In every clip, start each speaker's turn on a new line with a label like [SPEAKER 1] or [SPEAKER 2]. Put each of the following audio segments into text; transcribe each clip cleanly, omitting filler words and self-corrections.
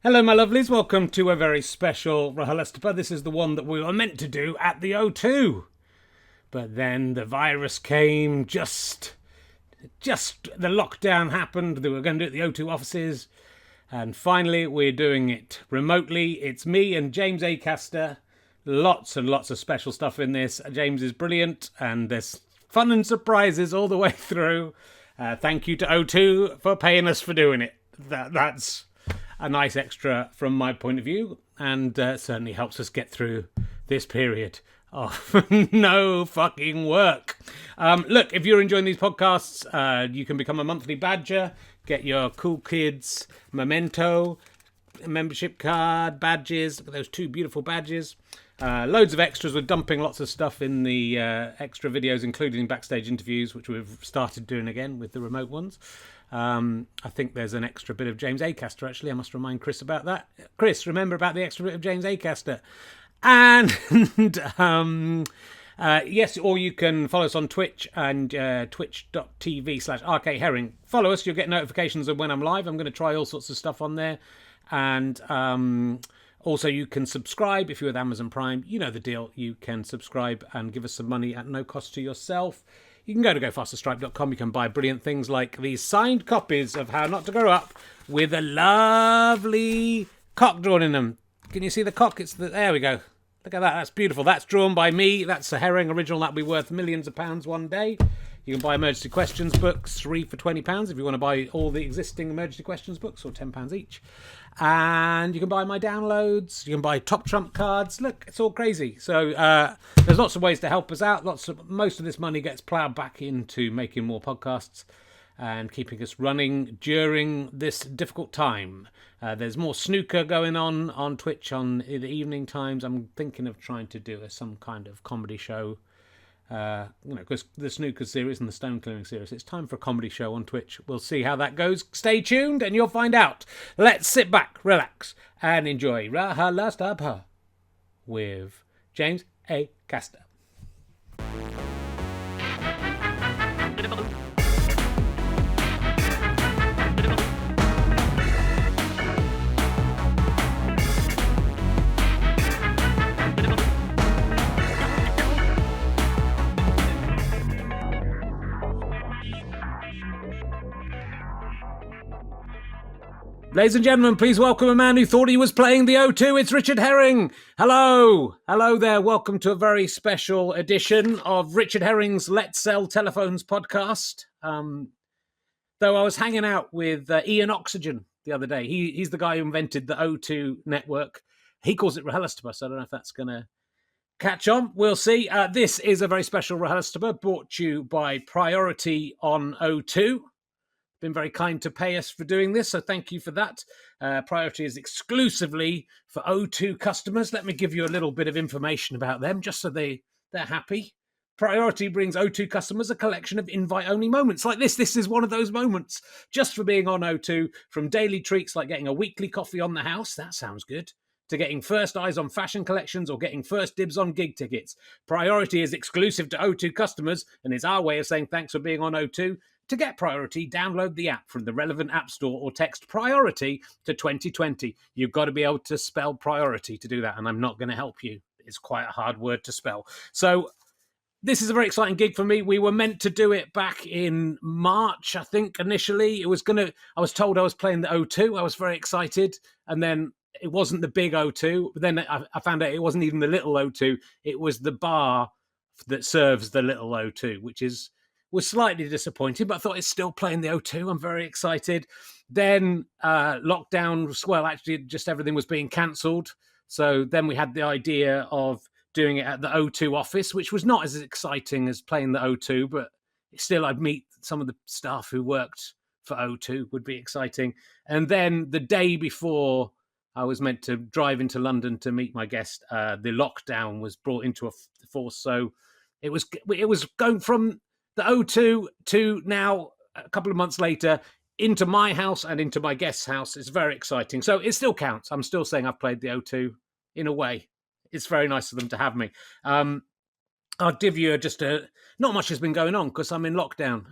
[SPEAKER 1] Hello, my lovelies. Welcome to a very special RHLSTP. This is the one that we were meant to do at the O2. But then the virus came, just the lockdown happened. They were going to do it at the O2 offices. And finally, we're doing it remotely. It's me and James Acaster. Lots and lots of special stuff in this. James is brilliant, and there's fun and surprises all the way through. Thank you to O2 for paying us for doing it. That's a nice extra from my point of view, and certainly helps us get through this period of no fucking work. Look, if you're enjoying these podcasts, you can become a monthly badger, get your cool kids memento, membership card, badges. Look at those two beautiful badges. Loads of extras. We're dumping lots of stuff in the extra videos, including backstage interviews, which we've started doing again with the remote ones. I think there's an extra bit of James Acaster, actually. I must remind Chris about that. Chris, remember about the extra bit of James Acaster. And yes, or you can follow us on Twitch and twitch.tv/rkherring. Follow us, you'll get notifications of when I'm live. I'm going to try all sorts of stuff on there. And also you can subscribe if you're with Amazon Prime. You know the deal. You can subscribe and give us some money at no cost to yourself. You can go to gofasterstripe.com. You can buy brilliant things like these signed copies of How Not to Grow Up with a lovely cock drawn in them. Can you see the cock? There we go. Look at that. That's beautiful. That's drawn by me. That's a Herring original. That'll be worth millions of pounds one day. You can buy emergency questions books, 3 for £20 if you want to buy all the existing emergency questions books, or £10 each. And you can buy my downloads. You can buy Top Trump cards. Look, it's all crazy. So there's lots of ways to help us out. Most of this money gets ploughed back into making more podcasts and keeping us running during this difficult time. There's more snooker going on Twitch in the evening times. I'm thinking of trying to do some kind of comedy show. Because the snooker series and the stone clearing series, it's time for a comedy show on Twitch. We'll see how that goes. Stay tuned and you'll find out. Let's sit back, relax, and enjoy RHLSTP with James Acaster. Ladies and gentlemen, please welcome a man who thought he was playing the O2. It's Richard Herring. Hello. Hello there. Welcome to a very special edition of Richard Herring's Let's Sell Telephones podcast. Though I was hanging out with Ian Oxygen the other day. He's the guy who invented the O2 network. He calls it RHLSTP, so I don't know if that's going to catch on. We'll see. This is a very special RHLSTP brought to you by Priority on O2. Been very kind to pay us for doing this, so thank you for that. Priority is exclusively for O2 customers. Let me give you a little bit of information about them, just so they're happy. Priority brings O2 customers a collection of invite-only moments like this. This is one of those moments, just for being on O2, from daily treats like getting a weekly coffee on the house, that sounds good, to getting first eyes on fashion collections or getting first dibs on gig tickets. Priority is exclusive to O2 customers, and is our way of saying thanks for being on O2. To get Priority, download the app from the relevant app store or text Priority to 2020. You've got to be able to spell Priority to do that, and I'm not going to help you. It's quite a hard word to spell. So this is a very exciting gig for me. We were meant to do it back in March, I think, initially. I was told I was playing the O2. I was very excited, and then it wasn't the big O2. But then I found out it wasn't even the little O2. It was the bar that serves the little O2, which was slightly disappointed, but I thought it's still playing the O2. I'm very excited. Then lockdown, actually just everything was being cancelled. So then we had the idea of doing it at the O2 office, which was not as exciting as playing the O2, but still I'd meet some of the staff who worked for O2, would be exciting. And then the day before I was meant to drive into London to meet my guest, the lockdown was brought into force. So it was going from the O2 to now, a couple of months later, into my house and into my guest's house. It's very exciting. So it still counts. I'm still saying I've played the O2 in a way. It's very nice of them to have me. I'll give you not much has been going on because I'm in lockdown,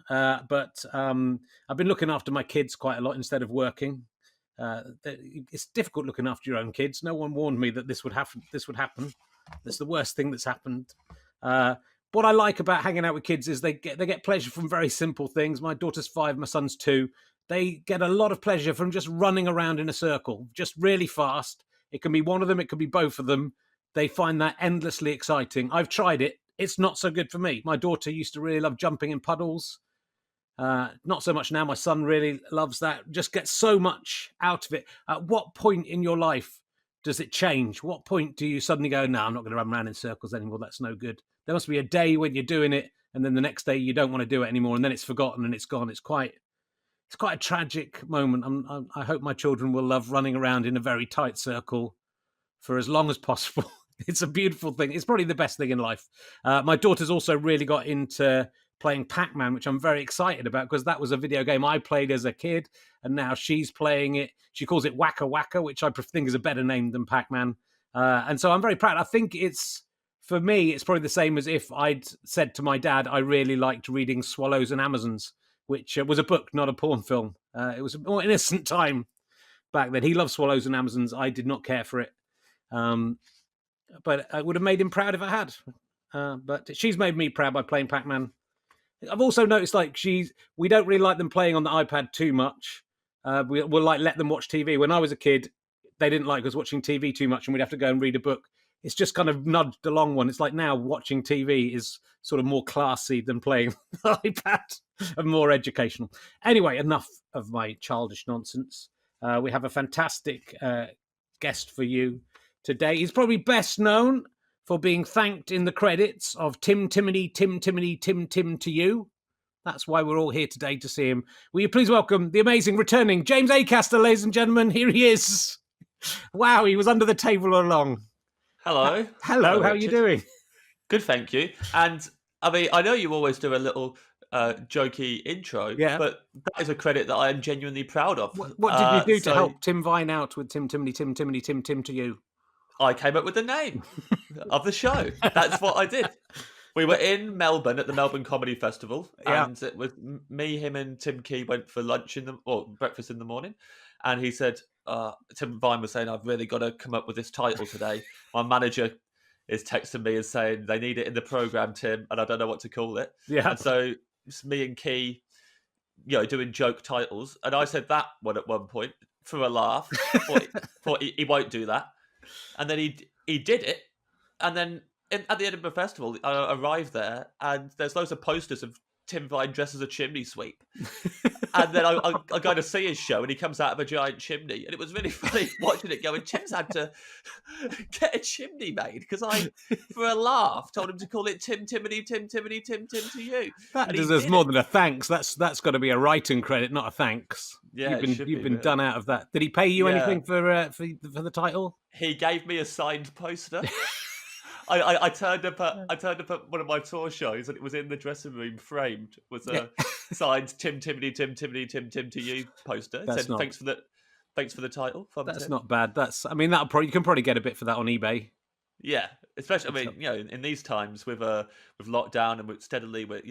[SPEAKER 1] but I've been looking after my kids quite a lot instead of working. It's difficult looking after your own kids. No one warned me that this would happen. It's the worst thing that's happened. What I like about hanging out with kids is they get pleasure from very simple things. My daughter's 5, my son's 2. They get a lot of pleasure from just running around in a circle, just really fast. It can be one of them, it could be both of them. They find that endlessly exciting. I've tried it. It's not so good for me. My daughter used to really love jumping in puddles. Not so much now. My son really loves that. Just gets so much out of it. At what point in your life does it change? What point do you suddenly go, no, I'm not going to run around in circles anymore. That's no good. There must be a day when you're doing it, and then the next day you don't want to do it anymore, and then it's forgotten and it's gone. It's quite a tragic moment. I hope my children will love running around in a very tight circle for as long as possible. It's a beautiful thing. It's probably the best thing in life. My daughter's also really got into playing Pac-Man, which I'm very excited about because that was a video game I played as a kid, and now she's playing it. She calls it Wacka Wacka, which I think is a better name than Pac-Man. And so I'm very proud. I think for me, it's probably the same as if I'd said to my dad, I really liked reading Swallows and Amazons, which was a book, not a porn film. It was a more innocent time back then. He loved Swallows and Amazons. I did not care for it. But I would have made him proud if I had. But she's made me proud by playing Pac-Man. I've also noticed we don't really like them playing on the iPad too much. We'll let them watch TV. When I was a kid, they didn't like us watching TV too much and we'd have to go and read a book. It's just kind of nudged along one. It's like now watching TV is sort of more classy than playing the iPad and more educational. Anyway, enough of my childish nonsense. We have a fantastic guest for you today. He's probably best known for being thanked in the credits of Tim Timony, Tim Timony, Tim Tim to you. That's why we're all here today to see him. Will you please welcome the amazing returning James Acaster, ladies and gentlemen. Here he is. Wow, he was under the table all along.
[SPEAKER 2] Hello.
[SPEAKER 1] Hello, how are you doing?
[SPEAKER 2] Good, thank you. And I mean, I know you always do a little jokey intro, but that is a credit that I am genuinely proud of.
[SPEAKER 1] What did you do to help Tim Vine out with Tim Timony, Tim Timony, Tim Tim to you?
[SPEAKER 2] I came up with the name of the show. That's what I did. We were in Melbourne at the Melbourne Comedy Festival, and it was me, him, and Tim Key went for lunch breakfast in the morning, and he said, Tim Vine was saying, I've really got to come up with this title today. My manager is texting me and saying they need it in the program, Tim, and I don't know what to call it. Yeah. And so it's me and Key, doing joke titles, and I said that one at one point for a laugh. thought he won't do that, and then he did it, and then at the Edinburgh Festival, I arrived there, and there's loads of posters of Tim Vine dressed as a chimney sweep. And then I go to see his show, and he comes out of a giant chimney. And it was really funny watching it going, Tim's had to get a chimney made because I, for a laugh, told him to call it Tim Timony, Tim Timony, Tim Tim to you.
[SPEAKER 1] That deserves more than a thanks. That's got to be a writing credit, not a thanks.
[SPEAKER 2] Yeah,
[SPEAKER 1] you've been done out of that. Did he pay you anything for the title?
[SPEAKER 2] He gave me a signed poster. I turned up at one of my tour shows, and it was in the dressing room, framed, was a signed Tim Timony, Tim Timony, Tim Tim to you poster. It said thanks for the title.
[SPEAKER 1] That's
[SPEAKER 2] Tim.
[SPEAKER 1] Not bad. You can probably get a bit for that on eBay.
[SPEAKER 2] Yeah, especially in these times with lockdown and steadily with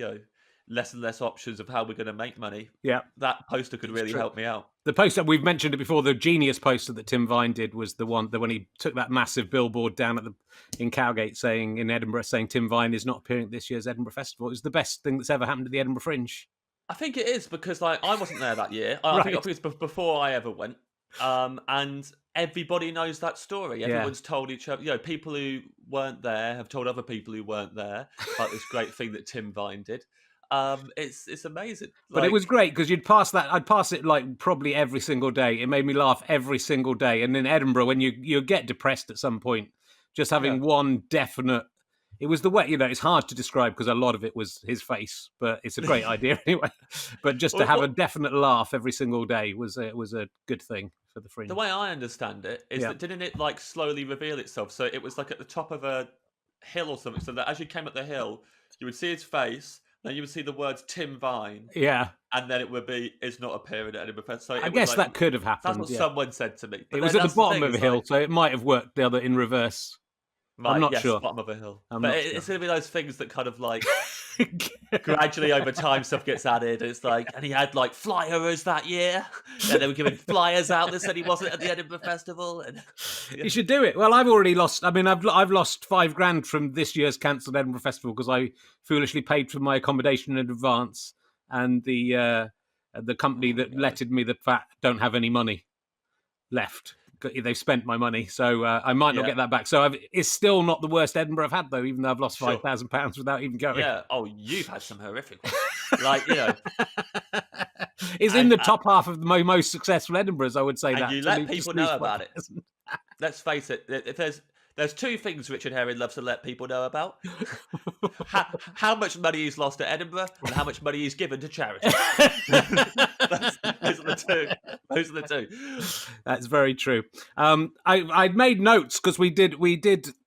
[SPEAKER 2] less and less options of how we're going to make money. Yeah, that poster could really help me out.
[SPEAKER 1] The poster, we've mentioned it before, the genius poster that Tim Vine did was the one that when he took that massive billboard down in Cowgate in Edinburgh saying Tim Vine is not appearing at this year's Edinburgh Festival. It was the best thing that's ever happened to the Edinburgh Fringe.
[SPEAKER 2] I think it is because I wasn't there that year. I think it was before I ever went. And everybody knows that story. Everyone's told each other. People who weren't there have told other people who weren't there about this great thing that Tim Vine did. It's amazing.
[SPEAKER 1] But it was great because I'd pass it like probably every single day. It made me laugh every single day. And in Edinburgh, when you get depressed at some point, just having one definite. It was the way, it's hard to describe because a lot of it was his face, but it's a great idea anyway. But just to have a definite laugh every single day was a good thing for the Fringe.
[SPEAKER 2] The way I understand it is that didn't it like slowly reveal itself? So it was like at the top of a hill or something. So that as you came up the hill, you would see his face. Then you would see the words Tim Vine. Yeah. And then it would be, it's not appearing at Edinburgh Festival. So
[SPEAKER 1] I guess that could have happened.
[SPEAKER 2] That's what someone said to me.
[SPEAKER 1] But it was at the bottom of a hill, so it might have worked in reverse. I'm not sure.
[SPEAKER 2] Bottom of a hill. But it's going to be those things that kind of like Gradually over time, stuff gets added. It's like, and he had like flyers that year, and they were giving flyers out that said he wasn't at the Edinburgh Festival. And
[SPEAKER 1] You should do it. Well, I've already lost. I mean, I've lost £5,000 from this year's cancelled Edinburgh Festival because I foolishly paid for my accommodation in advance, and the company that letted me the fat don't have any money left. They've spent my money, so I might not get that back. So it's still not the worst Edinburgh I've had, though, even though I've lost £5,000 without even going.
[SPEAKER 2] Yeah. Oh, you've had some horrific ones. Like,
[SPEAKER 1] It's in the top half of the most successful Edinburghs, I would say.
[SPEAKER 2] And
[SPEAKER 1] that
[SPEAKER 2] you let people know about it. Let's face it. If there's two things Richard Herring loves to let people know about: how much money he's lost at Edinburgh and how much money he's given to charity. Those are the two.
[SPEAKER 1] That's very true. I'd made notes because we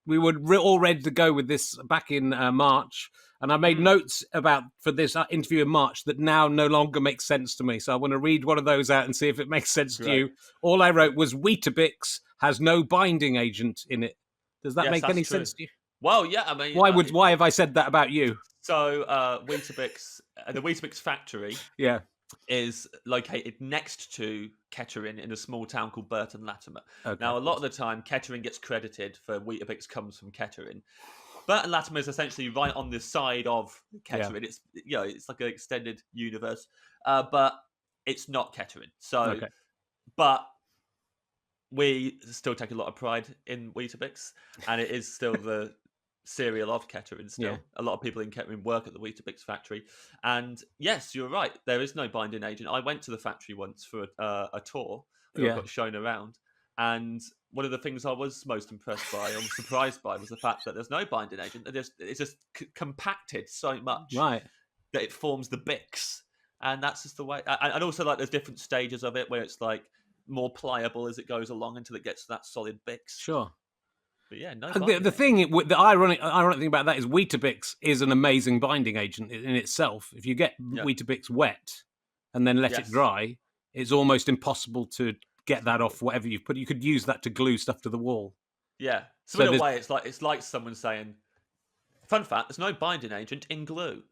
[SPEAKER 1] were all ready to go with this back in March, and I made notes for this interview in March that now no longer makes sense to me. So I want to read one of those out and see if it makes sense to you. All I wrote was Weetabix has no binding agent in it. Does that make any sense to you?
[SPEAKER 2] Well, yeah. I mean,
[SPEAKER 1] why have I said that about you?
[SPEAKER 2] So Weetabix, the Weetabix factory, is located next to Kettering in a small town called Burton Latimer. Okay. Now, a lot of the time, Kettering gets credited for Weetabix comes from Kettering. Burton Latimer is essentially right on the side of Kettering. Yeah. It's like an extended universe, but it's not Kettering. So, but we still take a lot of pride in Weetabix, and it is still the cereal of Kettering still. Yeah. A lot of people in Kettering work at the Weetabix factory. And yes, you're right. There is no binding agent. I went to the factory once for a tour. I got shown around. And one of the things I was most impressed by and surprised by was the fact that there's no binding agent. It's just compacted so much that it forms the Bix. And that's just the way. And also, like, there's different stages of it where it's like more pliable as it goes along until it gets to that solid Bix.
[SPEAKER 1] Sure.
[SPEAKER 2] But yeah, no.
[SPEAKER 1] The ironic thing about that is Weetabix is an amazing binding agent in itself. If you get Weetabix wet and then let it dry, it's almost impossible to get that off whatever you've put. You could use that to glue stuff to the wall.
[SPEAKER 2] Yeah. So in a way, it's like someone saying, "Fun fact: there's no binding agent in glue."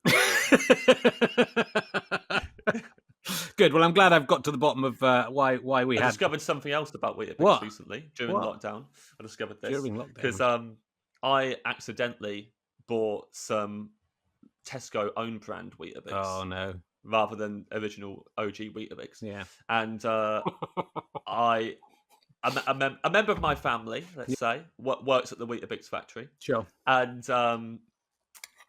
[SPEAKER 1] Good. Well, I'm glad I've got to the bottom of why we
[SPEAKER 2] I discovered something else about Weetabix recently during lockdown. I discovered this because I accidentally bought some Tesco own brand Weetabix.
[SPEAKER 1] Oh no!
[SPEAKER 2] Rather than original OG Weetabix.
[SPEAKER 1] Yeah.
[SPEAKER 2] And a member of my family, let's say, works at the Weetabix factory.
[SPEAKER 1] Sure.
[SPEAKER 2] And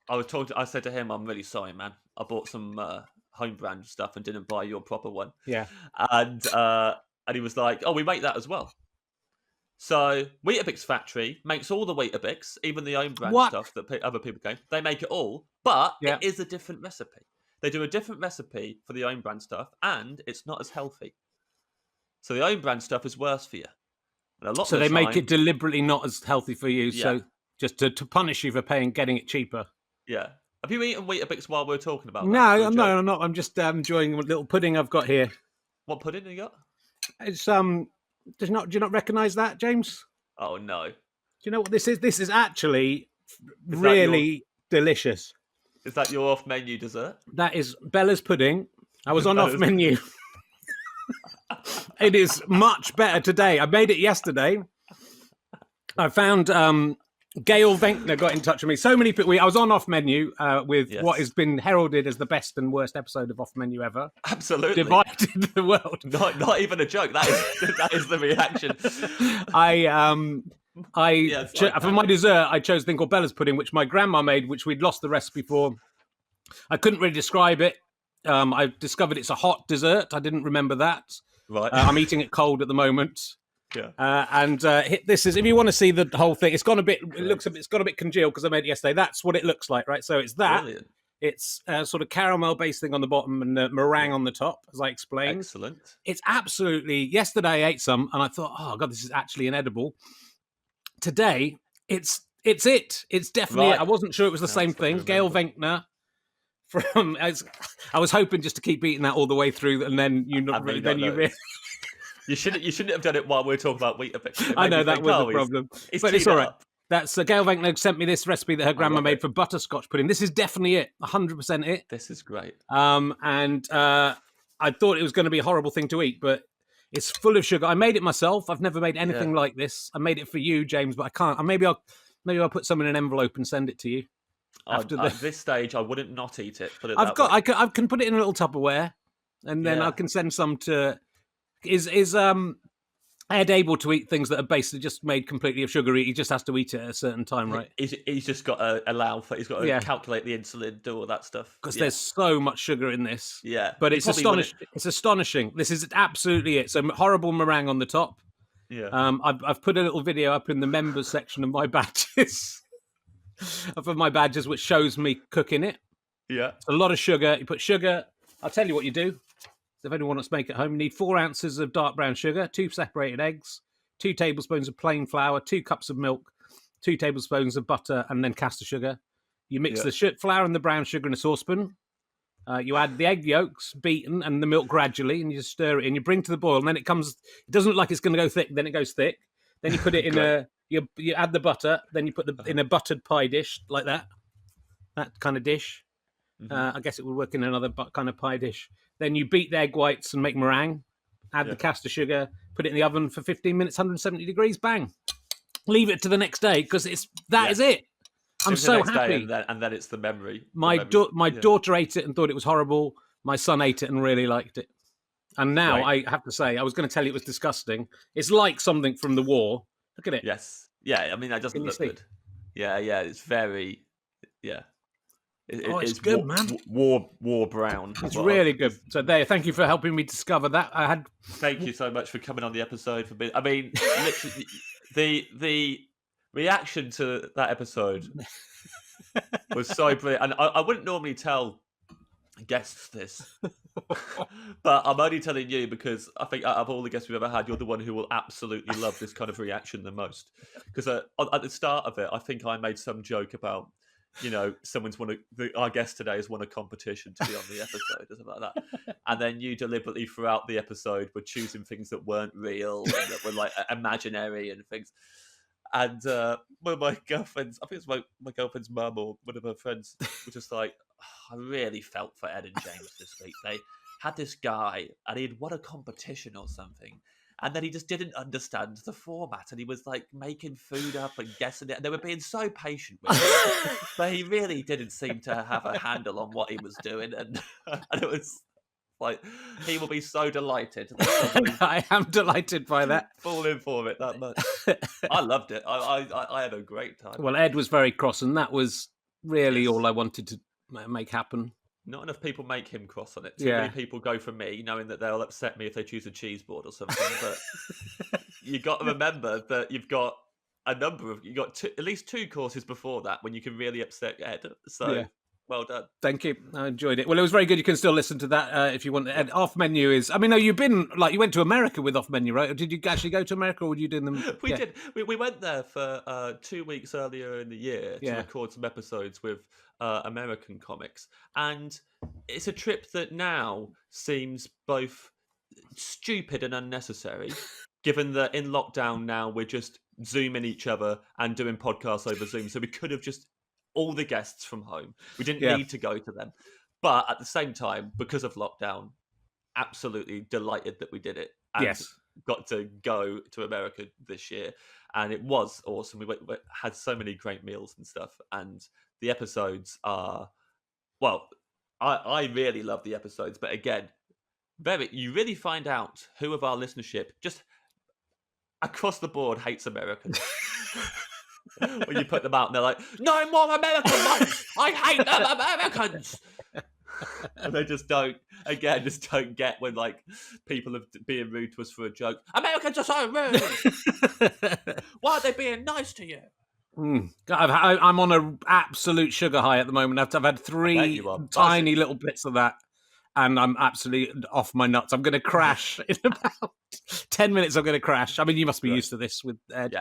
[SPEAKER 2] I said to him, "I'm really sorry, man. I bought some home brand stuff and didn't buy your proper one."
[SPEAKER 1] Yeah.
[SPEAKER 2] And he was like, "Oh, we make that as well." So Weetabix factory makes all the Weetabix, even the own brand stuff that other people can. They make it all, but it is a different recipe. They do a different recipe for the own brand stuff, and it's not as healthy. So the own brand stuff is worse for you. And they make it deliberately not as healthy for you, so just to punish you for getting it cheaper. Yeah. Have you eaten Weetabix while we're talking about that?
[SPEAKER 1] No, I'm not. I'm just enjoying a little pudding I've got here.
[SPEAKER 2] What pudding have you got?
[SPEAKER 1] It's do you not recognise that, James?
[SPEAKER 2] Oh no.
[SPEAKER 1] Do you know what this is? This is actually really delicious.
[SPEAKER 2] Is that your off-menu dessert?
[SPEAKER 1] That is Bella's pudding. I was on off-menu. It is much better today. I made it yesterday. I found Gail Venckner got in touch with me. So many people. I was on off-menu with what has been heralded as the best and worst episode of off-menu ever.
[SPEAKER 2] Absolutely.
[SPEAKER 1] Divided the world.
[SPEAKER 2] Not even a joke. That is the reaction.
[SPEAKER 1] For my dessert, I chose a thing called Bella's pudding, which my grandma made, which we'd lost the recipe for. I couldn't really describe it. I discovered it's a hot dessert. I didn't remember that.
[SPEAKER 2] Right.
[SPEAKER 1] I'm eating it cold at the moment.
[SPEAKER 2] Yeah.
[SPEAKER 1] This is, if you want to see the whole thing, it's gone a bit congealed because I made it yesterday. That's what it looks like, right? So it's that.
[SPEAKER 2] Brilliant.
[SPEAKER 1] It's a sort of caramel-based thing on the bottom and meringue on the top, as I explained.
[SPEAKER 2] Excellent.
[SPEAKER 1] It's absolutely. Yesterday I ate some and I thought, oh god, this is actually inedible. Today, it's it. It's definitely it. I wasn't sure it was the same thing. Gail Venckner from. I was hoping just to keep eating that all the way through, and then you
[SPEAKER 2] shouldn't have done it while we're talking about Weetabix.
[SPEAKER 1] I know that was the problem, but it's all right. That's Gail Venckner sent me this recipe that her grandma made for butterscotch pudding. This is definitely it, 100% it.
[SPEAKER 2] This is great.
[SPEAKER 1] And I thought it was going to be a horrible thing to eat, but it's full of sugar. I made it myself. I've never made anything like this. I made it for you, James, but I can't. Maybe I'll put some in an envelope and send it to you.
[SPEAKER 2] At this stage, I wouldn't not eat it.
[SPEAKER 1] I can put it in a little Tupperware, and then I can send some to. Is Ed able to eat things that are basically just made completely of sugar? He just has to eat it at a certain time, right?
[SPEAKER 2] He's just got to allow for. He's got to calculate the insulin, do all that stuff.
[SPEAKER 1] Because there's so much sugar in this.
[SPEAKER 2] Yeah,
[SPEAKER 1] but it's astonishing. It's astonishing. This is absolutely it. So horrible meringue on the top.
[SPEAKER 2] Yeah.
[SPEAKER 1] I've put a little video up in the members section of my badges, which shows me cooking it.
[SPEAKER 2] Yeah.
[SPEAKER 1] It's a lot of sugar. You put sugar. I'll tell you what you do. If anyone wants to make it at home, you need 4 ounces of dark brown sugar, 2 separated eggs, 2 tablespoons of plain flour, 2 cups of milk, 2 tablespoons of butter, and then caster sugar. You mix the flour and the brown sugar in a saucepan. You add the egg yolks, beaten, and the milk gradually, and you just stir it in. You bring to the boil, and then it doesn't look like it's going to go thick, then it goes thick. Then you put it in you add the butter, then you put in a buttered pie dish, like that kind of dish. I guess it would work in another kind of pie dish. Then you beat the egg whites and make meringue. Add the caster sugar. Put it in the oven for 15 minutes, 170 degrees. Bang. Leave it to the next day because is it. I'm so happy.
[SPEAKER 2] And then it's the memory.
[SPEAKER 1] My daughter ate it and thought it was horrible. My son ate it and really liked it. And now I have to say, I was going to tell you it was disgusting. It's like something from the war. Look at it.
[SPEAKER 2] Yes. Yeah. I mean, that doesn't look good. Yeah. Yeah. It's very. Yeah.
[SPEAKER 1] It's good, man.
[SPEAKER 2] War brown.
[SPEAKER 1] It's really good. So thank you for helping me discover that.
[SPEAKER 2] Thank you so much for coming on the episode. Literally, the reaction to that episode was so brilliant. And I wouldn't normally tell guests this, but I'm only telling you because I think out of all the guests we've ever had, you're the one who will absolutely love this kind of reaction the most. Because at the start of it, I think I made some joke about, our guest today has won a competition to be on the episode or something like that. And then you deliberately throughout the episode were choosing things that weren't real and that were like imaginary and things. And one of my girlfriends, I think it's my girlfriend's mum or one of her friends, was just like, I really felt for Ed and James this week. They had this guy and he'd won a competition or something. And then he just didn't understand the format, and he was like making food up and guessing it. And they were being so patient with him, but he really didn't seem to have a handle on what he was doing. And it was like, he will be so delighted.
[SPEAKER 1] I am delighted by that.
[SPEAKER 2] Falling for it that much. I loved it. I had a great time.
[SPEAKER 1] Well, Ed was very cross, and that was really all I wanted to make happen.
[SPEAKER 2] Not enough people make him cross on it. Too many people go for me, knowing that they'll upset me if they choose a cheese board or something. But you got to remember that you've got at least 2 courses before that when you can really upset Ed. So well done.
[SPEAKER 1] Thank you. I enjoyed it. Well, it was very good. You can still listen to that if you want. Ed, Off Menu is. I mean, no, you went to America with Off Menu, right? Or did you actually go to America, or were you doing them?
[SPEAKER 2] We did. We went there for 2 weeks earlier in the year to record some episodes with American comics, and it's a trip that now seems both stupid and unnecessary, given that in lockdown now we're just Zooming each other and doing podcasts over Zoom. So we could have just all the guests from home. We didn't need to go to them, but at the same time, because of lockdown, absolutely delighted that we did it. And got to go to America this year, and it was awesome. We had so many great meals and stuff, and the episodes are, well, I really love the episodes, but again, you really find out who of our listenership just across the board hates Americans. When you put them out and they're like, no more American ones! I hate them Americans! And they just don't get when like people are being rude to us for a joke. Americans are so rude! Why are they being nice to you?
[SPEAKER 1] I'm on an absolute sugar high at the moment. I've had 3 tiny little bits of that, and I'm absolutely off my nuts. I'm going to crash in about 10 minutes. I'm going to crash. I mean, you must be used to this with Ed.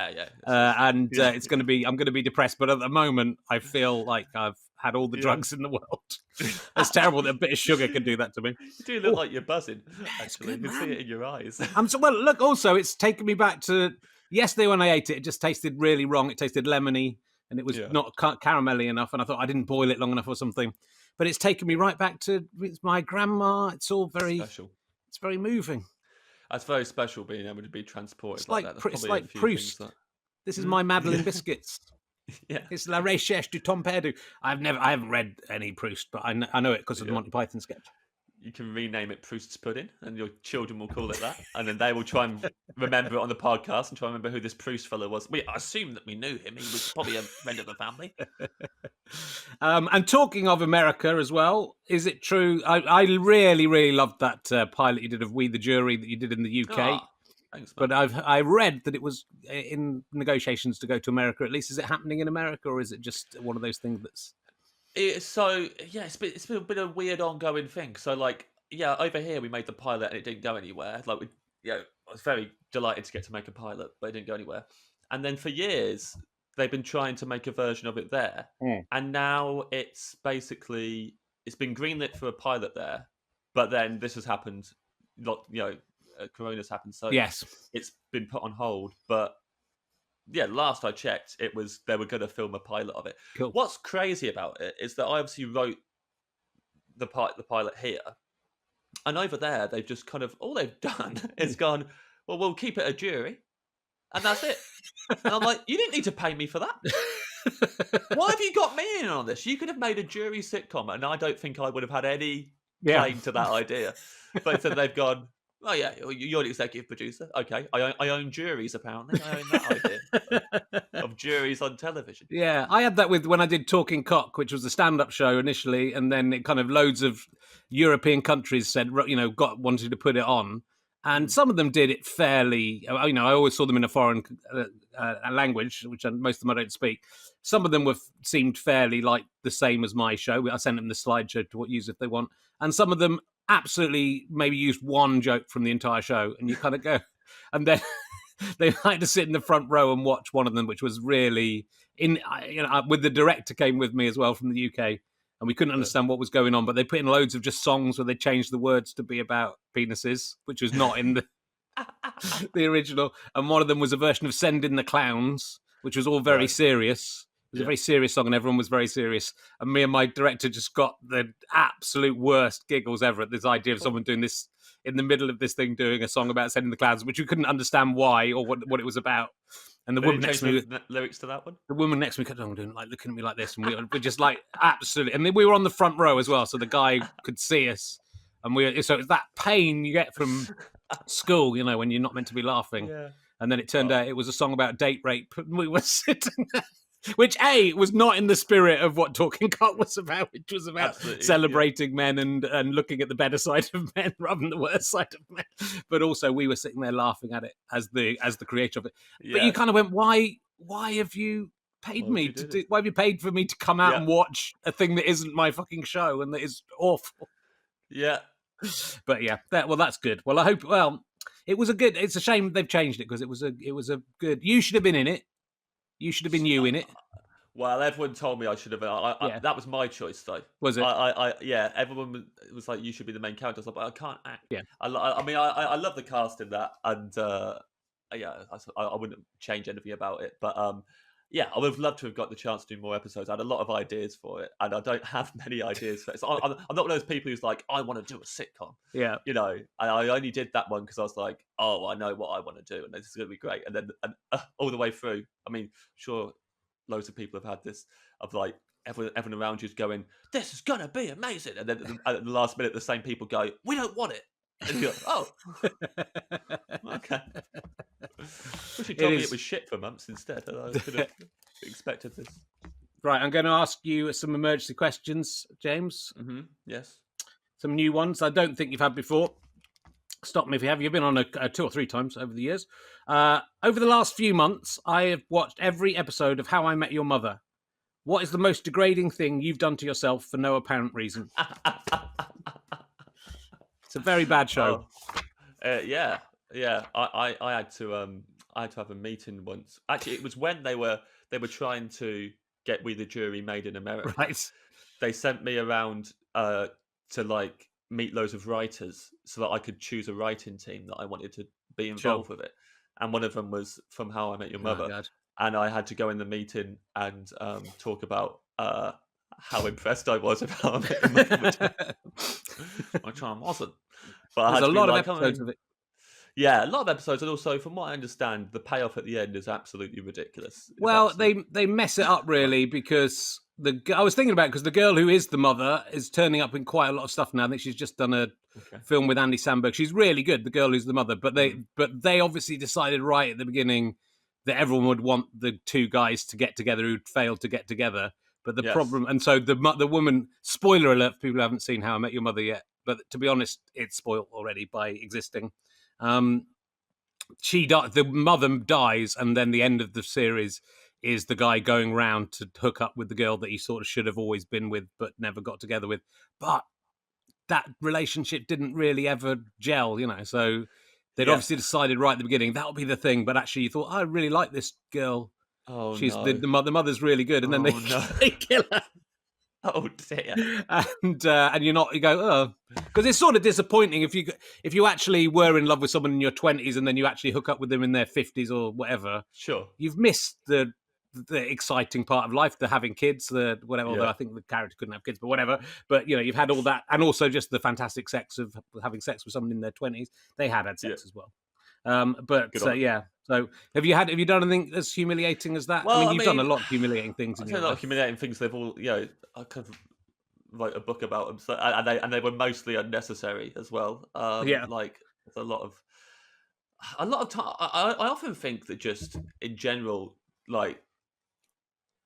[SPEAKER 1] It's going to be. I'm going to be depressed, but at the moment, I feel like I've had all the drugs in the world. It's terrible that a bit of sugar can do that to me.
[SPEAKER 2] You do look like you're buzzing. Actually, you can see it in your eyes.
[SPEAKER 1] Well, look. Also, it's taken me back to Yesterday when I ate it, it just tasted really wrong. It tasted lemony, and it was
[SPEAKER 2] Yeah.
[SPEAKER 1] not caramelly enough. And I thought I didn't boil it long enough or something. But it's taken me right back to my grandma. It's all very
[SPEAKER 2] Special.
[SPEAKER 1] It's very moving.
[SPEAKER 2] That's very special being able to be transported
[SPEAKER 1] It's
[SPEAKER 2] like
[SPEAKER 1] like
[SPEAKER 2] that. There's
[SPEAKER 1] it's
[SPEAKER 2] probably
[SPEAKER 1] like
[SPEAKER 2] a few
[SPEAKER 1] Proust.
[SPEAKER 2] things that.
[SPEAKER 1] This is my Madeleine
[SPEAKER 2] Yeah.
[SPEAKER 1] biscuits.
[SPEAKER 2] Yeah.
[SPEAKER 1] It's La Recherche du Temps Perdu. I haven't read any Proust, but I know it because of the
[SPEAKER 2] Yeah.
[SPEAKER 1] Monty Python sketch.
[SPEAKER 2] You can rename it Proust's Pudding, and your children will call it that. And then they will try and remember it on the podcast and try and remember who this Proust fellow was. We assume that we knew him. He was probably a friend of the family.
[SPEAKER 1] And talking of America as well, is it true? I really, really loved that pilot you did of We the Jury that you did in the UK.
[SPEAKER 2] Ah, thanks, man.
[SPEAKER 1] But I read that it was in negotiations to go to America. At least, is it happening in America, or is it just one of those things that's?
[SPEAKER 2] It's been a bit of a weird ongoing thing. So like, yeah, over here we made the pilot and it didn't go anywhere. Like, I was very delighted to get to make a pilot, but it didn't go anywhere. And then for years they've been trying to make a version of it there, and now it's been greenlit for a pilot there, but then this has happened. Corona's happened, so
[SPEAKER 1] Yes,
[SPEAKER 2] it's been put on hold. But yeah, last I checked, they were going to film a pilot of it.
[SPEAKER 1] cool.
[SPEAKER 2] What's crazy about it is that I obviously wrote the pilot here, and over there they've just kind of all they've done is gone, well, we'll keep it a jury, and that's it. And I'm like, you didn't need to pay me for that. Why have you got me in on this? You could have made a jury sitcom, and I don't think I would have had any claim to that idea. But so they've gone, oh yeah, you're the executive producer. Okay, I own juries apparently. I own that idea of juries on television.
[SPEAKER 1] Yeah, I had that with when I did Talking Cock, which was a stand-up show initially, and then it kind of loads of European countries said, wanted to put it on, and some of them did it fairly. I always saw them in a foreign language, which most of them I don't speak. Some of them seemed fairly like the same as my show. I sent them the slideshow to use if they want, and some of them absolutely maybe used one joke from the entire show, and you kind of go, and then. They had to sit in the front row and watch one of them, which was really with the director came with me as well from the UK, and we couldn't understand what was going on. But they put in loads of just songs where they changed the words to be about penises, which was not in the original. And one of them was a version of "Send in the Clowns," which was all very serious. It was a very serious song, and everyone was very serious. And me and my director just got the absolute worst giggles ever at this idea of someone doing this in the middle of this thing, doing a song about sending the clouds, which we couldn't understand why or what it was about. And the woman next to me,
[SPEAKER 2] lyrics to that one.
[SPEAKER 1] The woman next to me kept on doing looking at me like this, and we were just like absolutely. And then we were on the front row as well, so the guy could see us. And so it's that pain you get from school, when you're not meant to be laughing. Yeah. And then it turned out it was a song about date rape. We were sitting there. Which was not in the spirit of what Talking Cock was about, which was about celebrating men and looking at the better side of men rather than the worst side of men. But also we were sitting there laughing at it as the creator of it. Yeah. But you kind of went, why have you paid me to do? Why have you paid for me to come out and watch a thing that isn't my fucking show and that is awful?
[SPEAKER 2] Yeah.
[SPEAKER 1] But yeah, that's good. Well, I hope. Well, it's a shame they've changed it because it was a good. You should have been in it. You should have been in it.
[SPEAKER 2] Well, everyone told me I should have been. That was my choice, though.
[SPEAKER 1] Was it?
[SPEAKER 2] Everyone was like, you should be the main character. I was like, but I can't act.
[SPEAKER 1] Yeah.
[SPEAKER 2] I love the cast in that, and I wouldn't change anything about it. But I would have loved to have got the chance to do more episodes. I had a lot of ideas for it, and I don't have many ideas for it. So I'm not one of those people who's like, I want to do a sitcom.
[SPEAKER 1] Yeah.
[SPEAKER 2] I only did that one because I was like, oh, I know what I want to do, and this is going to be great. And then all the way through, I mean, sure, loads of people have had this of like everyone around you's going, this is going to be amazing. And then at the last minute, the same people go, we don't want it. And you're like, oh, okay. Wish you told me it was shit for months instead. I could have expected this.
[SPEAKER 1] Right, I'm going to ask you some emergency questions, James.
[SPEAKER 2] Mm-hmm. Yes.
[SPEAKER 1] Some new ones I don't think you've had before. Stop me if you have. You've been on 2 or 3 times over the years. Over the last few months, I have watched every episode of How I Met Your Mother. What is the most degrading thing you've done to yourself for no apparent reason? It's a very bad show.
[SPEAKER 2] Yeah. I had to have a meeting once. Actually, it was when they were trying to get We the Jury made in America.
[SPEAKER 1] Right.
[SPEAKER 2] They sent me around to like meet loads of writers so that I could choose a writing team that I wanted to be involved with it. and one of them was from How I Met Your Mother.
[SPEAKER 1] God.
[SPEAKER 2] And I had to go in the meeting and talk about how impressed I was with How I Met Your Mother, which I wasn't. But I
[SPEAKER 1] There's
[SPEAKER 2] had
[SPEAKER 1] a
[SPEAKER 2] to be
[SPEAKER 1] lot of
[SPEAKER 2] like,
[SPEAKER 1] episodes of it.
[SPEAKER 2] yeah, a lot of episodes, and also from what I understand, the payoff at the end is absolutely ridiculous. It's
[SPEAKER 1] Well,
[SPEAKER 2] absolutely
[SPEAKER 1] they mess it up really because I was thinking about because the girl who is the mother is turning up in quite a lot of stuff now. I think she's just done a
[SPEAKER 2] okay.
[SPEAKER 1] film with Andy Samberg. She's really good, the girl who's the mother. But they obviously decided right at the beginning that everyone would want the two guys to get together who'd failed to get together. But the problem, and so the woman, spoiler alert for people who haven't seen How I Met Your Mother yet, but to be honest, it's spoiled already by existing. The mother dies, and then the end of the series is the guy going round to hook up with the girl that he sort of should have always been with but never got together with. But that relationship didn't really ever gel, so they'd obviously decided right at the beginning that'll be the thing, but actually you thought, I really like this girl.
[SPEAKER 2] Oh,
[SPEAKER 1] She's
[SPEAKER 2] no.
[SPEAKER 1] the mother's really good, and then they kill her.
[SPEAKER 2] Oh dear!
[SPEAKER 1] And you go, because it's sort of disappointing if you actually were in love with someone in your 20s and then you actually hook up with them in their 50s or whatever.
[SPEAKER 2] Sure,
[SPEAKER 1] you've missed the exciting part of life, the having kids, the whatever. Although I think the character couldn't have kids, but whatever. But you've had all that, and also just the fantastic sex of having sex with someone in their 20s. They had sex as well. So have you done anything as humiliating as that?
[SPEAKER 2] Well,
[SPEAKER 1] you've done a lot of humiliating things.
[SPEAKER 2] I've done a lot of humiliating things. They've all, I could write a book about them. So, and they were mostly unnecessary as well. Like there's a lot of time. I often think that just in general, like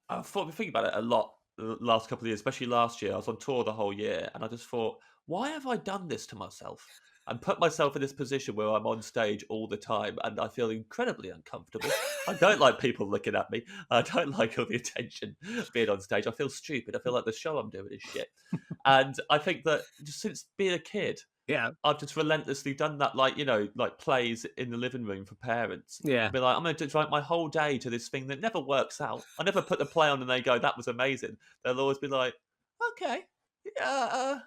[SPEAKER 2] I've thinking about it a lot the last couple of years, especially last year. I was on tour the whole year, and I just thought, why have I done this to myself? And put myself in this position where I'm on stage all the time and I feel incredibly uncomfortable. I don't like people looking at me. I don't like all the attention being on stage. I feel stupid. I feel like the show I'm doing is shit. And I think that just since being a kid, I've just relentlessly done that, like plays in the living room for parents.
[SPEAKER 1] Yeah.
[SPEAKER 2] Be like, I'm going to devote my whole day to this thing that never works out. I never put the play on and they go, that was amazing. They'll always be like, okay, yeah,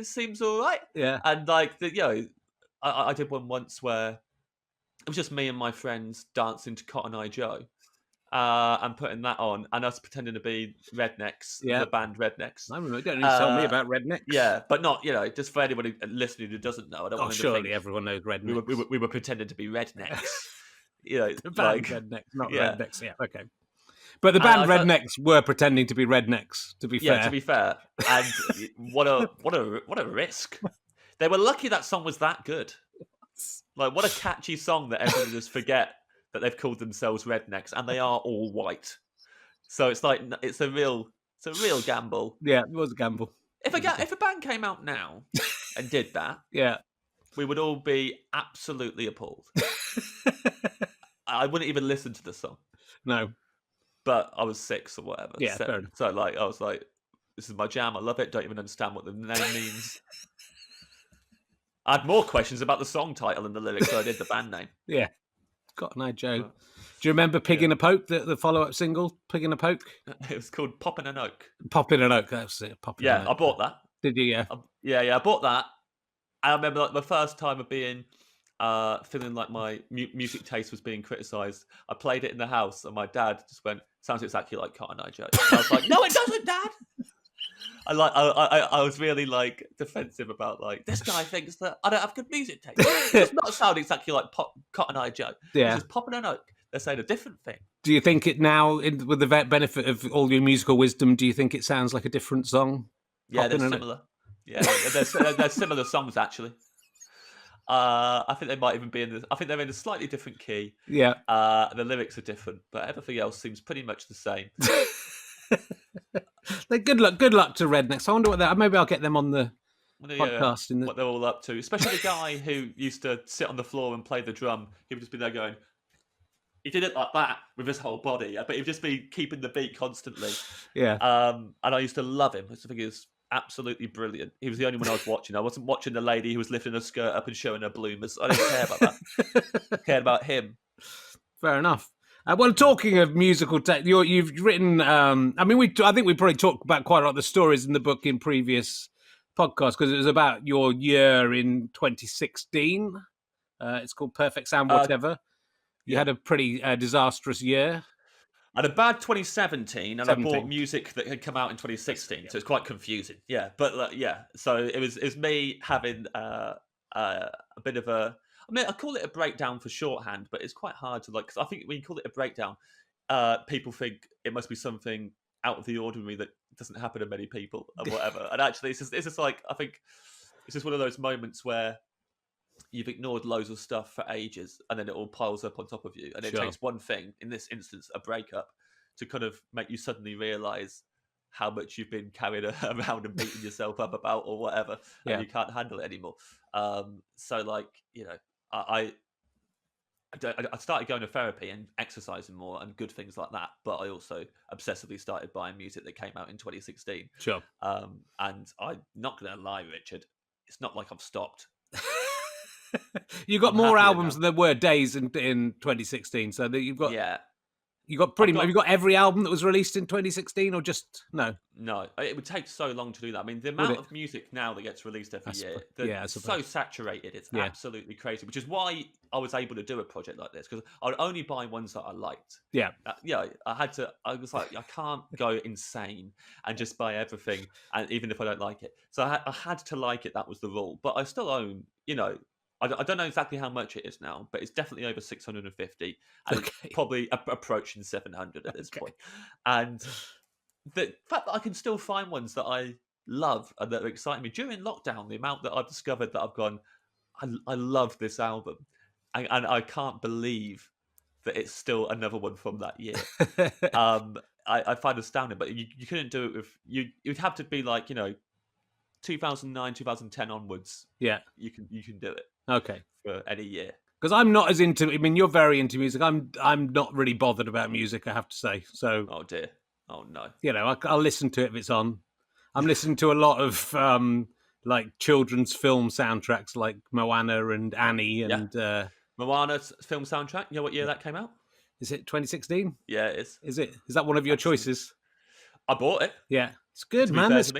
[SPEAKER 2] seems all right.
[SPEAKER 1] Yeah.
[SPEAKER 2] And like I did one once where it was just me and my friends dancing to Cotton Eye Joe, and putting that on, and us pretending to be Rednecks, the band Rednecks.
[SPEAKER 1] I remember. Don't need to tell me about Rednecks.
[SPEAKER 2] Yeah, but not just for anybody listening who doesn't know. I don't want them
[SPEAKER 1] surely
[SPEAKER 2] to think
[SPEAKER 1] everyone knows Rednecks.
[SPEAKER 2] we were pretending to be Rednecks.
[SPEAKER 1] The band
[SPEAKER 2] like
[SPEAKER 1] Rednecks, not Rednecks. Yeah, okay. But the band Rednecks were pretending to be Rednecks. To be fair,
[SPEAKER 2] to be fair, and what a risk. They were lucky that song was that good. Like, what a catchy song that everyone just forget that they've called themselves Rednecks, and they are all white. So it's like it's a real gamble.
[SPEAKER 1] Yeah, it was a gamble.
[SPEAKER 2] If a band came out now and did that, we would all be absolutely appalled. I wouldn't even listen to the song.
[SPEAKER 1] No.
[SPEAKER 2] But I was 6 or whatever.
[SPEAKER 1] Yeah, fair enough.
[SPEAKER 2] So I was like, this is my jam. I love it. Don't even understand what the name means. I had more questions about the song title and the lyrics than I did the band name.
[SPEAKER 1] Yeah. Cotton Eye Joe. Do you remember Pig in a Poke, the follow-up single, Pig in a Poke?
[SPEAKER 2] It was called Poppin' an Oak.
[SPEAKER 1] Poppin' an Oak, that's it. Poppin' an Oak.
[SPEAKER 2] I bought that.
[SPEAKER 1] Did you?
[SPEAKER 2] Yeah, I bought that. I remember like the first time of being feeling like my music taste was being criticised. I played it in the house, and my dad just went, "Sounds exactly like Cotton Eye Joe." I was like, "No, it doesn't, Dad." I was really like defensive about like this guy thinks that I don't have good music taste. It does not sound exactly like Cotton Eye Joe.
[SPEAKER 1] Yeah,
[SPEAKER 2] it's just Poppin' an Oak. They're saying a different thing.
[SPEAKER 1] Do you think it now, with the benefit of all your musical wisdom, do you think it sounds like a different song?
[SPEAKER 2] Yeah, they're similar. Yeah, they're similar songs actually. I think they might even be I think they're in a slightly different key.
[SPEAKER 1] Yeah.
[SPEAKER 2] The lyrics are different, but everything else seems pretty much the same.
[SPEAKER 1] Good luck to Rednecks. I wonder what maybe I'll get them on the podcast.
[SPEAKER 2] What they're all up to, especially the guy who used to sit on the floor and play the drum. He would just be there going, he did it like that with his whole body, but he'd just be keeping the beat constantly.
[SPEAKER 1] Yeah.
[SPEAKER 2] And I used to love him. I think he was absolutely brilliant. He was the only one I was watching. I wasn't watching the lady who was lifting her skirt up and showing her bloomers. I didn't care about that. I cared about him.
[SPEAKER 1] Fair enough. Well, talking of musical you've written. I think we probably talked about quite a lot of the stories in the book in previous podcasts because it was about your year in 2016. It's called Perfect Sound Whatever. You had a pretty disastrous year.
[SPEAKER 2] I had a bad 2017, and I bought
[SPEAKER 1] 17.
[SPEAKER 2] music that had come out in 2016,
[SPEAKER 1] Yeah.
[SPEAKER 2] so it's quite confusing. Yeah, but yeah, so it was me having a bit of a. I mean, I call it a breakdown for shorthand, but it's quite hard to like. Cause I think when you call it a breakdown, people think it must be something out of the ordinary that doesn't happen to many people and whatever. And actually, it's just like I think it's just one of those moments where you've ignored loads of stuff for ages and then it all piles up on top of you, and it takes one thing, in this instance a breakup, to kind of make you suddenly realize how much you've been carried around and beating yourself up about or whatever, and you can't handle it anymore. So like, you know, I started going to therapy and exercising more and good things like that, but I also obsessively started buying music that came out in 2016.
[SPEAKER 1] Sure.
[SPEAKER 2] And I'm not going to lie, Richard, it's not like I've stopped.
[SPEAKER 1] You got
[SPEAKER 2] I'm
[SPEAKER 1] more
[SPEAKER 2] happier
[SPEAKER 1] albums
[SPEAKER 2] now.
[SPEAKER 1] than there were days in 2016, so that you've got
[SPEAKER 2] Yeah.
[SPEAKER 1] you got pretty much. Have you got every album that was released in 2016, or just no?
[SPEAKER 2] No, it would take so long to do that. I mean, the
[SPEAKER 1] Would
[SPEAKER 2] amount
[SPEAKER 1] it?
[SPEAKER 2] of music now that gets released every year,
[SPEAKER 1] I
[SPEAKER 2] it's so
[SPEAKER 1] suppose.
[SPEAKER 2] saturated. It's
[SPEAKER 1] Yeah.
[SPEAKER 2] absolutely crazy, which is why I was able to do a project like this, because I would only buy ones that I liked.
[SPEAKER 1] Yeah.
[SPEAKER 2] Yeah, I was like, I can't go insane and just buy everything, and even if I don't like it. So I had to like it. That was the rule. But I still own, you know, I don't know exactly how much it is now, but it's definitely over 650, and
[SPEAKER 1] Okay.
[SPEAKER 2] it's probably approaching 700 at this point. And the fact that I can still find ones that I love and that are exciting me during lockdown, the amount that I've discovered that I've gone, I love this album, and I can't believe that it's still another one from that year. I find astounding, but you couldn't do it with you'd have to be like, you know, 2009, 2010 onwards.
[SPEAKER 1] Yeah.
[SPEAKER 2] You can do it.
[SPEAKER 1] Okay.
[SPEAKER 2] For any year.
[SPEAKER 1] Because I'm not as into. I mean, you're very into music. I'm not really bothered about music, I have to say. So.
[SPEAKER 2] Oh dear. Oh no.
[SPEAKER 1] You know, I'll listen to it if it's on. I'm listening to a lot of like children's film soundtracks, like Moana and Annie, and
[SPEAKER 2] Moana's film soundtrack. You know what year that came out?
[SPEAKER 1] Is it 2016?
[SPEAKER 2] Yeah, it is.
[SPEAKER 1] Is it? Is that one of your choices?
[SPEAKER 2] I bought it.
[SPEAKER 1] Yeah, it's good, man. There's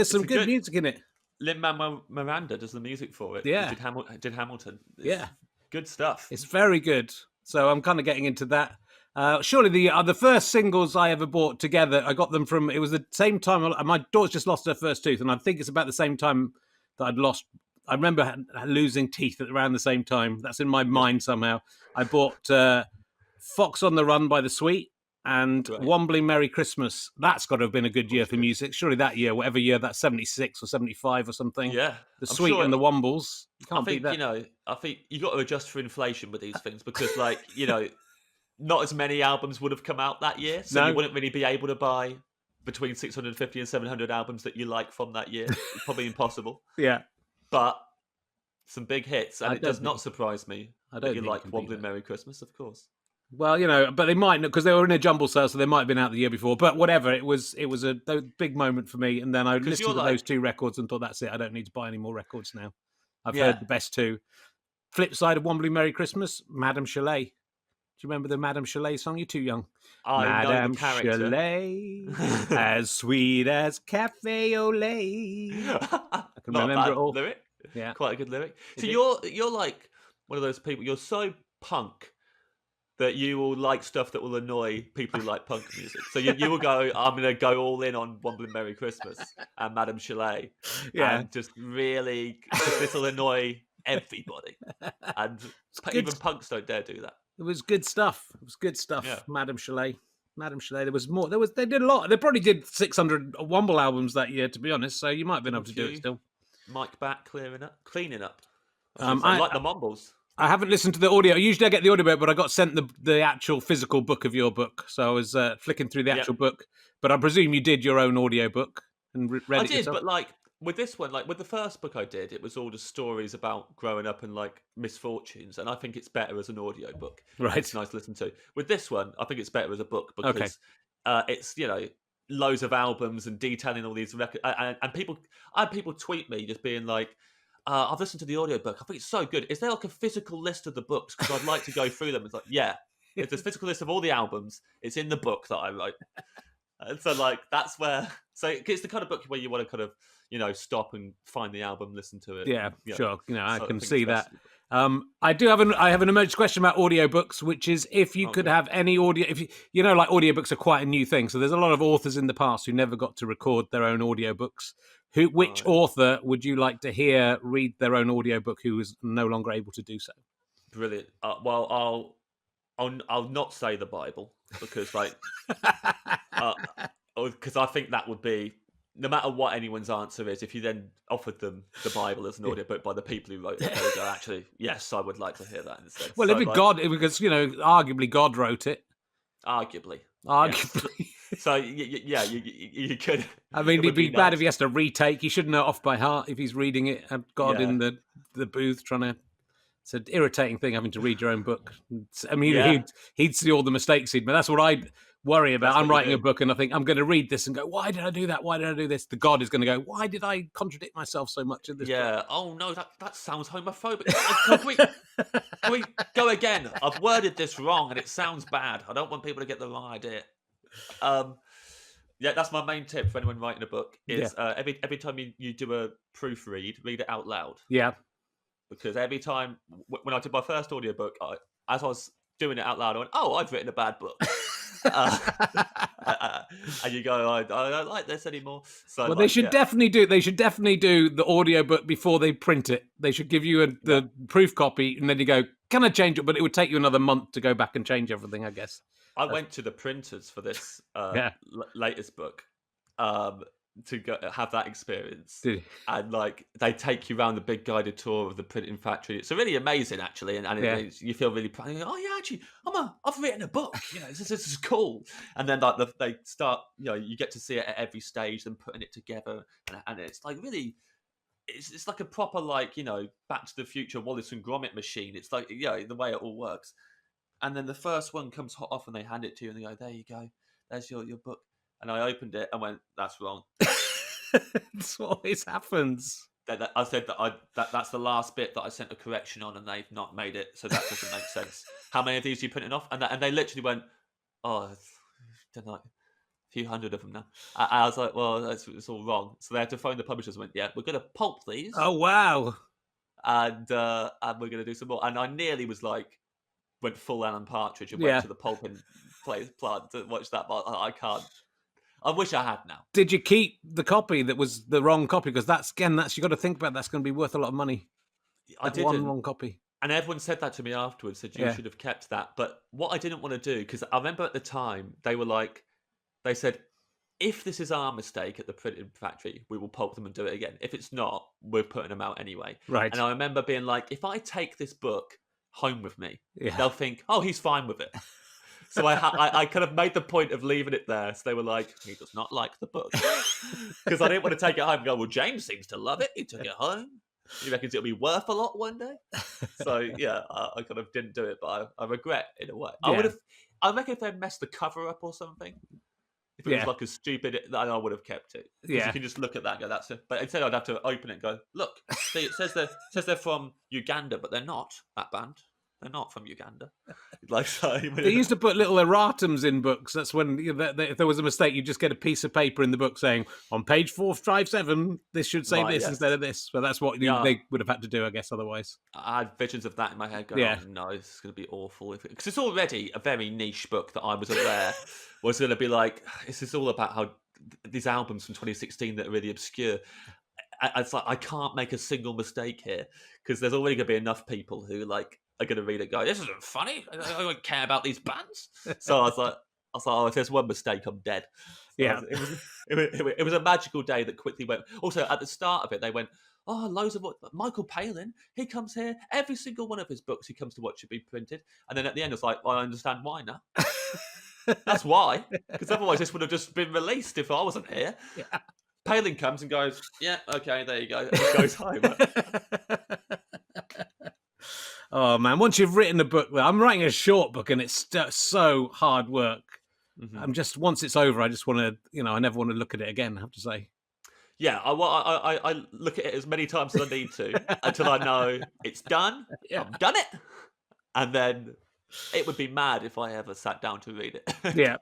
[SPEAKER 1] some good music in it.
[SPEAKER 2] Lin-Manuel Miranda does the music for it.
[SPEAKER 1] Yeah,
[SPEAKER 2] did Hamilton.
[SPEAKER 1] Yeah,
[SPEAKER 2] good stuff.
[SPEAKER 1] It's very good. So I'm kind of getting into that. Surely the first singles I ever bought together, I got them from. It was the same time my daughter's just lost her first tooth, and I think it's about the same time that I'd lost. I remember losing teeth at around the same time. That's in my mind somehow. I bought Fox on the Run by The Sweet and Wombles Merry Christmas. That's got to have been a good year for music. Surely that year, whatever year, that's 76 or 75 or something.
[SPEAKER 2] Yeah.
[SPEAKER 1] The Sweet and the Wombles. You can't beat that.
[SPEAKER 2] You know, I think you got to adjust for inflation with these things because, like, you know, not as many albums would have come out that year. So you wouldn't really be able to buy between 650 and 700 albums that you like from that year. It's probably impossible.
[SPEAKER 1] Yeah.
[SPEAKER 2] But some big hits. And it does not surprise me that you like Wombles Merry Christmas, of course.
[SPEAKER 1] Well, you know, but they might not because they were in a jumble sale, so they might have been out the year before. But whatever, it was a big moment for me. And then I listened to those two records and thought, that's it. I don't need to buy any more records now. I've heard the best two. Flip side of Wombles Merry Christmas, Madame Chalet. Do you remember the Madame Chalet song? You're too young. Madame Chalet, as sweet as cafe au lait. I can remember it all.
[SPEAKER 2] Lyric.
[SPEAKER 1] Yeah,
[SPEAKER 2] quite a good lyric. So you're like one of those people. You're so punk that you will like stuff that will annoy people who like punk music. So you will go, I'm going to go all in on Wombles Merry Christmas and Madame Chalet.
[SPEAKER 1] Yeah.
[SPEAKER 2] And just really, this will annoy everybody. And even punks don't dare do that.
[SPEAKER 1] It was good stuff. Yeah. Madame Chalet. There was more. They did a lot. They probably did 600 Womble albums that year, to be honest. So you might have been able to do it still.
[SPEAKER 2] Mike back, cleaning up. I like the Mumbles.
[SPEAKER 1] I haven't listened to the audio. Usually I get the audiobook, but I got sent the actual physical book of your book. So I was flicking through the actual book. But I presume you did your own audiobook and read it yourself.
[SPEAKER 2] But like with this one, like with the first book I did, it was all just stories about growing up and like misfortunes. And I think it's better as an audiobook.
[SPEAKER 1] Right.
[SPEAKER 2] It's nice to listen to. With this one, I think it's better as a book because it's, you know, loads of albums and detailing all these records. And people, I had people tweet me just being like, I've listened to the audiobook. I think it's so good. Is there like a physical list of the books? Because I'd like to go through them. It's like, yeah, it's a physical list of all the albums. It's in the book that I wrote. And so like, that's where, so it's the kind of book where you want to kind of, you know, stop and find the album, listen to it.
[SPEAKER 1] Yeah, sure. You know, I can see that. I have an emergency question about audiobooks, which is if you could have any audio, if you know, like audiobooks are quite a new thing. So there's a lot of authors in the past who never got to record their own audiobooks. Which author would you like to hear read their own audiobook who is no longer able to do so?
[SPEAKER 2] Brilliant. Well, I'll not say the Bible because because I think that would be, no matter what anyone's answer is, if you then offered them the Bible as an audiobook by the people who wrote it, they would go, actually, yes, I would like to hear that instead.
[SPEAKER 1] Well, because arguably God wrote it.
[SPEAKER 2] Arguably. So yeah, you could.
[SPEAKER 1] I mean, it'd be bad if he has to retake. He should know off by heart if he's reading it. And God in the booth trying to. It's an irritating thing having to read your own book. I mean, he'd see all the mistakes he'd made. That's what I worry about. I'm writing a book and I think I'm going to read this and go, why did I do that? Why did I do this? The God is going to go, why did I contradict myself so much in this book?
[SPEAKER 2] Oh no, that sounds homophobic. Can we go again? I've worded this wrong and it sounds bad. I don't want people to get the wrong idea. That's my main tip for anyone writing a book is every time you do a proofread, read it out loud.
[SPEAKER 1] Yeah.
[SPEAKER 2] Because every time, when I did my first audiobook, as I was doing it out loud, I went, oh, I've written a bad book. And you go, I don't like this anymore. So
[SPEAKER 1] they should definitely do the audiobook before they print it. They should give you the proof copy and then you go, can I change it? But it would take you another month to go back and change everything, I guess.
[SPEAKER 2] I went to the printers for this latest book to go have that experience. And they take you around the big guided tour of the printing factory. It's really amazing, actually, and you feel really proud. You go, oh yeah, actually, I've written a book. This is cool. And then they start, you get to see it at every stage, them putting it together, and it's really. It's like a proper Back to the Future Wallace and Gromit machine. It's like the way it all works. And then the first one comes hot off and they hand it to you and they go, there you go, there's your book. And I opened it and went, that's wrong.
[SPEAKER 1] That's what always happens.
[SPEAKER 2] I said that's the last bit that I sent a correction on and they've not made it, so that doesn't make sense. How many of these are you printing off? And they literally went, oh, don't know, a few hundred of them now. I was like, well, it's all wrong. So they had to phone the publishers and went, yeah, we're going to pulp these.
[SPEAKER 1] Oh, wow.
[SPEAKER 2] And we're going to do some more. And I nearly went full Alan Partridge and went to the pulping plant to watch that, but I can't. I wish I had now.
[SPEAKER 1] Did you keep the copy that was the wrong copy? Because that's you got to think about. That's going to be worth a lot of money.
[SPEAKER 2] I did
[SPEAKER 1] one wrong copy,
[SPEAKER 2] and everyone said that to me afterwards. Said you should have kept that. But what I didn't want to do, because I remember at the time they said, if this is our mistake at the printing factory, we will pulp them and do it again. If it's not, we're putting them out anyway.
[SPEAKER 1] Right.
[SPEAKER 2] And I remember being like, if I take this book home with me, they'll think, oh, he's fine with it. So I kind of made the point of leaving it there. So they were like, he does not like the book. Because I didn't want to take it home and go, well, James seems to love it. He took it home. He reckons it'll be worth a lot one day. So yeah, I kind of didn't do it, but I regret in a way. I reckon if they messed the cover up or something, if it was like a stupid, I would have kept it. You can just look at that and go, that's it. But instead I'd have to open it and go, look, see, it says they're from Uganda, but they're not, that band. They're not from Uganda.
[SPEAKER 1] They used to put little erratums in books. That's when if there was a mistake, you just get a piece of paper in the book saying, on page 457, this should say this instead of this. But that's what they would have had to do, I guess, otherwise.
[SPEAKER 2] I had visions of that in my head going, oh, no, this is going to be awful. Because it's already a very niche book that I was aware was going to be like, this is all about how these albums from 2016 that are really obscure. It's like, I can't make a single mistake here because there's already going to be enough people who are going to read it and go, this isn't funny. I don't care about these bands. So I was like, oh, if there's one mistake, I'm dead. So it was a magical day that quickly went. Also, at the start of it, they went, oh, loads of Michael Palin, he comes here. Every single one of his books, he comes to watch it be printed. And then at the end, it's like, well, I understand why now. That's why. Because otherwise, this would have just been released if I wasn't here. Yeah. Palin comes and goes, yeah, okay, there you go. And he goes home.
[SPEAKER 1] Oh man! Once you've written a book, I'm writing a short book, and it's so hard work. Mm-hmm. Once it's over, I just want to, I never want to look at it again. I have to say.
[SPEAKER 2] Yeah, I look at it as many times as I need to until I know it's done. Yeah. I've done it, and then it would be mad if I ever sat down to read it.
[SPEAKER 1] Yeah.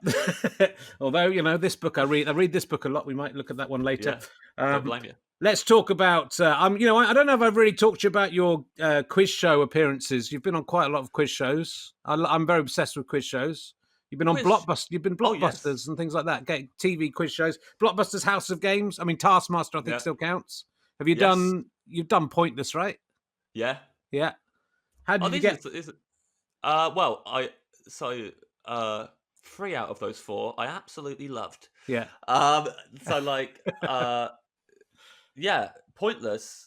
[SPEAKER 1] Although this book I read this book a lot. We might look at that one later.
[SPEAKER 2] Yeah. Don't blame you.
[SPEAKER 1] let's talk about. I don't know if I've really talked to you about your quiz show appearances. You've been on quite a lot of quiz shows. I'm very obsessed with quiz shows. You've been on
[SPEAKER 2] Quiz.
[SPEAKER 1] Blockbuster. You've been
[SPEAKER 2] Oh, yes.
[SPEAKER 1] Blockbusters and things like that. TV quiz shows. Blockbusters, House of Games. I mean, Taskmaster. I think
[SPEAKER 2] Yeah.
[SPEAKER 1] still counts. Have you
[SPEAKER 2] Yes.
[SPEAKER 1] done? You've done Pointless, right?
[SPEAKER 2] Yeah.
[SPEAKER 1] Yeah. How did you
[SPEAKER 2] these
[SPEAKER 1] get?
[SPEAKER 2] well, 3 out of those 4 I absolutely loved.
[SPEAKER 1] Yeah.
[SPEAKER 2] So like, yeah, Pointless.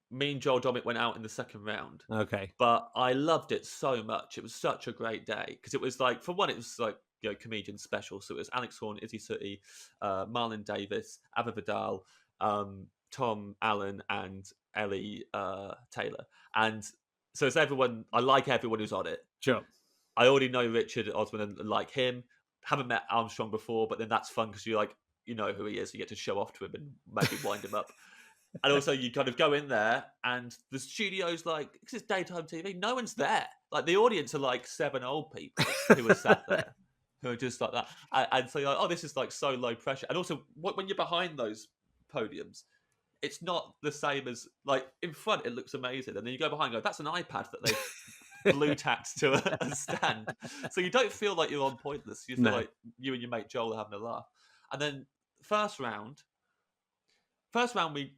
[SPEAKER 2] Me and Joel Dommett went out in the second round.
[SPEAKER 1] Okay.
[SPEAKER 2] But I loved it so much. It was such a great day because it was like, for one, it was like, comedian special. So it was Alex Horne, Izzy Sooty, Marlon Davis, Ava Vidal, Tom Allen, and Ellie Taylor. And so it's everyone. I like everyone who's on it.
[SPEAKER 1] Sure.
[SPEAKER 2] I already know Richard Osman and like him. Haven't met Armstrong before, but then that's fun because you know who he is. So you get to show off to him and maybe wind him up. And also, you kind of go in there, and the studio's like, because it's daytime TV, no one's there. Like, the audience are like 7 old people who are sat there, who are just like that. And so you're like, oh, this is like so low pressure. And also, when you're behind those podiums, it's not the same as, like, in front, it looks amazing. And then you go behind and go, that's an iPad that they've blue tacked to a stand. So you don't feel like you're on Pointless. You feel like you and your mate Joel are having a laugh. And then first round, we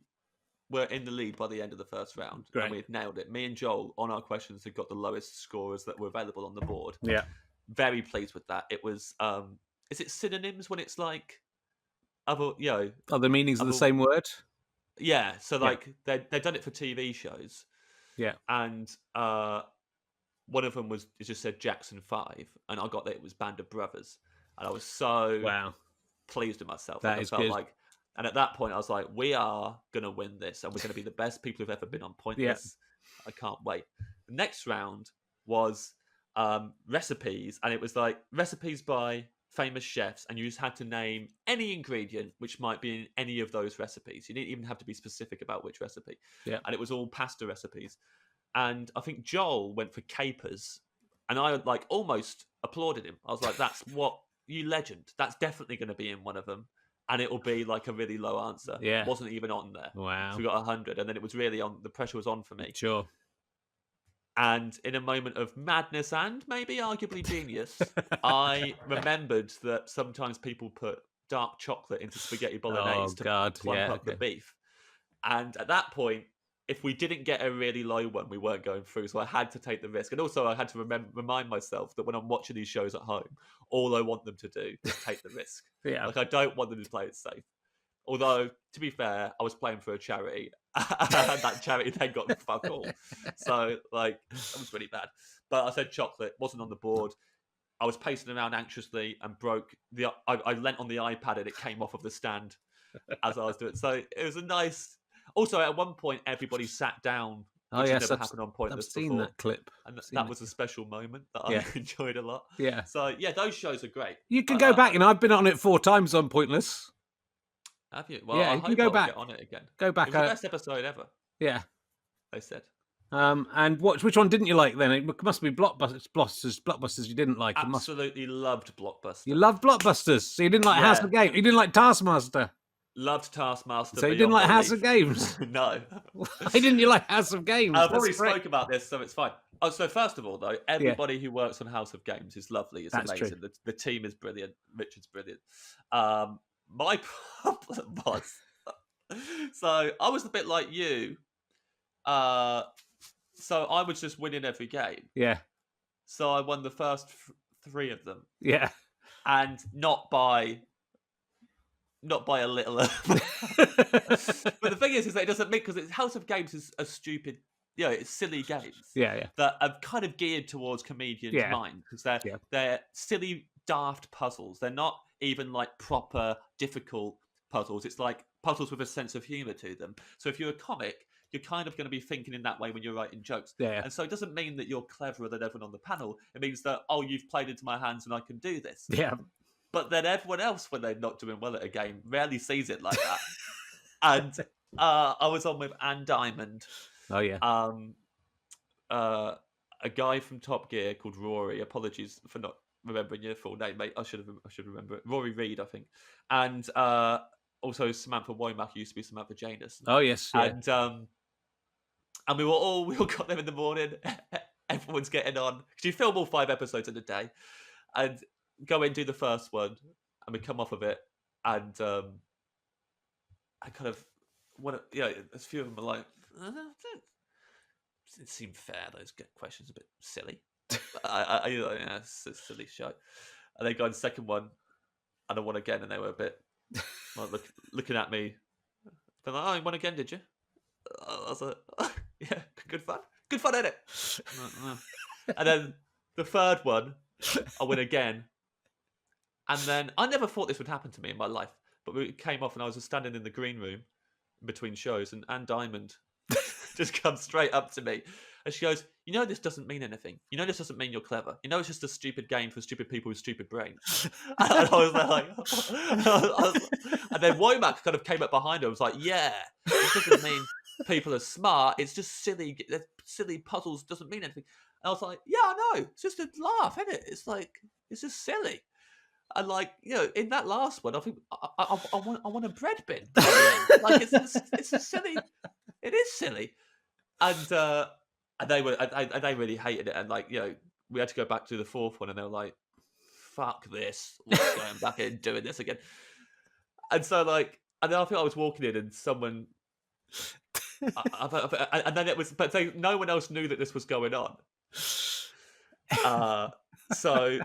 [SPEAKER 2] were in the lead by the end of the first round.
[SPEAKER 1] Great.
[SPEAKER 2] And we had nailed it. Me and Joel, on our questions, had got the lowest scorers that were available on the board.
[SPEAKER 1] Yeah.
[SPEAKER 2] Very pleased with that. It was, is it synonyms when it's like, other,
[SPEAKER 1] the meanings of the same word?
[SPEAKER 2] Yeah. So, like, they've done it for TV shows.
[SPEAKER 1] Yeah.
[SPEAKER 2] And one of them it just said Jackson 5. And I got that it was Band of Brothers. And I was so pleased with myself.
[SPEAKER 1] That is good.
[SPEAKER 2] And at that point, I was like, we are going to win this, and we're going to be the best people who've ever been on Pointless. I can't wait. The next round was recipes, and it was like recipes by famous chefs, and you just had to name any ingredient which might be in any of those recipes. You didn't even have to be specific about which recipe.
[SPEAKER 1] Yeah.
[SPEAKER 2] And it was all pasta recipes. And I think Joel went for capers, and I like almost applauded him. I was like, that's you legend. That's definitely going to be in one of them. And it will be like a really low answer.
[SPEAKER 1] Yeah.
[SPEAKER 2] It wasn't even on there.
[SPEAKER 1] Wow.
[SPEAKER 2] So we got 100. And then it was really on. The pressure was on for me.
[SPEAKER 1] Sure.
[SPEAKER 2] And in a moment of madness and maybe arguably genius, I remembered that sometimes people put dark chocolate into spaghetti bolognese to plump up the beef. And at that point, if we didn't get a really low one, we weren't going through. So I had to take the risk. And also I had to remind myself that when I'm watching these shows at home, all I want them to do is take the risk.
[SPEAKER 1] Yeah.
[SPEAKER 2] Like, I don't want them to play it safe. Although, to be fair, I was playing for a charity, and that charity then got fuck all. So, like, that was really bad. But I said chocolate, wasn't on the board. I was pacing around anxiously and broke I leant on the iPad and it came off of the stand as I was doing it. So it was a nice. Also, at one point, everybody sat down. Which has never happened on Pointless
[SPEAKER 1] I've seen
[SPEAKER 2] before.
[SPEAKER 1] that clip.
[SPEAKER 2] And that was a special moment that I enjoyed a lot.
[SPEAKER 1] Yeah.
[SPEAKER 2] So, yeah, those shows are great.
[SPEAKER 1] You can go back. I've been on it 4 times on Pointless.
[SPEAKER 2] Have you? Well,
[SPEAKER 1] yeah,
[SPEAKER 2] I
[SPEAKER 1] you
[SPEAKER 2] hope
[SPEAKER 1] can go
[SPEAKER 2] I'll
[SPEAKER 1] back.
[SPEAKER 2] Get on it again.
[SPEAKER 1] Go back.
[SPEAKER 2] It was the best episode ever.
[SPEAKER 1] Yeah.
[SPEAKER 2] They said.
[SPEAKER 1] And which one didn't you like then? It must be Blockbusters you didn't like.
[SPEAKER 2] Absolutely loved Blockbuster.
[SPEAKER 1] You loved Blockbusters. So you didn't like House of Games. You didn't like Taskmaster.
[SPEAKER 2] Loved Taskmaster.
[SPEAKER 1] So you didn't like House of Games?
[SPEAKER 2] No.
[SPEAKER 1] Why didn't you like House of Games?
[SPEAKER 2] I've already spoke about this, so it's fine. Oh, so first of all, though, everybody who works on House of Games is lovely. It's amazing. The team is brilliant. Richard's brilliant. My problem was, so I was a bit like you. So I was just winning every game.
[SPEAKER 1] Yeah.
[SPEAKER 2] So I won the first 3 of them.
[SPEAKER 1] Yeah.
[SPEAKER 2] And not by a little. But the thing is that it doesn't make, because House of Games is a stupid, it's silly games.
[SPEAKER 1] Yeah.
[SPEAKER 2] That are kind of geared towards comedians' mind, because they're silly, daft puzzles. They're not even like proper difficult puzzles. It's like puzzles with a sense of humor to them. So if you're a comic, you're kind of going to be thinking in that way when you're writing jokes.
[SPEAKER 1] Yeah.
[SPEAKER 2] And so it doesn't mean that you're cleverer than everyone on the panel. It means that, you've played into my hands and I can do this.
[SPEAKER 1] Yeah.
[SPEAKER 2] But then everyone else, when they're not doing well at a game, rarely sees it like that. And I was on with Anne Diamond.
[SPEAKER 1] Oh, yeah.
[SPEAKER 2] A guy from Top Gear called Rory. Apologies for not remembering your full name, mate. I should remember it. Rory Reid, I think. And also Samantha Womack, who used to be Samantha Janus.
[SPEAKER 1] Oh yes, yeah.
[SPEAKER 2] And we all got there in the morning. Everyone's getting on because you film all 5 episodes in a day, and go in, do the first one, and we come off of it, and I kind of want to, a few of them are like, it seemed fair. Those questions a bit silly. It's a silly show. And they go on the second one, and I won again, and they were a bit like looking at me. They're like, "Oh, you won again, did you?" I was like, "Yeah, good fun, innit?" And then the third one, I win again, and then I never thought this would happen to me in my life, but we came off, and I was just standing in the green room between shows, and Anne Diamond just comes straight up to me, and she goes, "You know, this doesn't mean anything. You know, this doesn't mean you're clever. You know, it's just a stupid game for stupid people with stupid brains." And I was like, and then Womack kind of came up behind her and was like, "Yeah, it doesn't mean people are smart. It's just silly puzzles. Doesn't mean anything." And I was like, "Yeah, I know. It's just a laugh, isn't it? It's like, it's just silly." And like, in that last one, I think I want a bread bin. Like it's a silly. It is silly. And they really hated it, and like, we had to go back to the fourth one, and they were like, "Fuck this, we're going back in doing this again." And so like, and then I think I was walking in, and someone, and then it was, but no one else knew that this was going on. So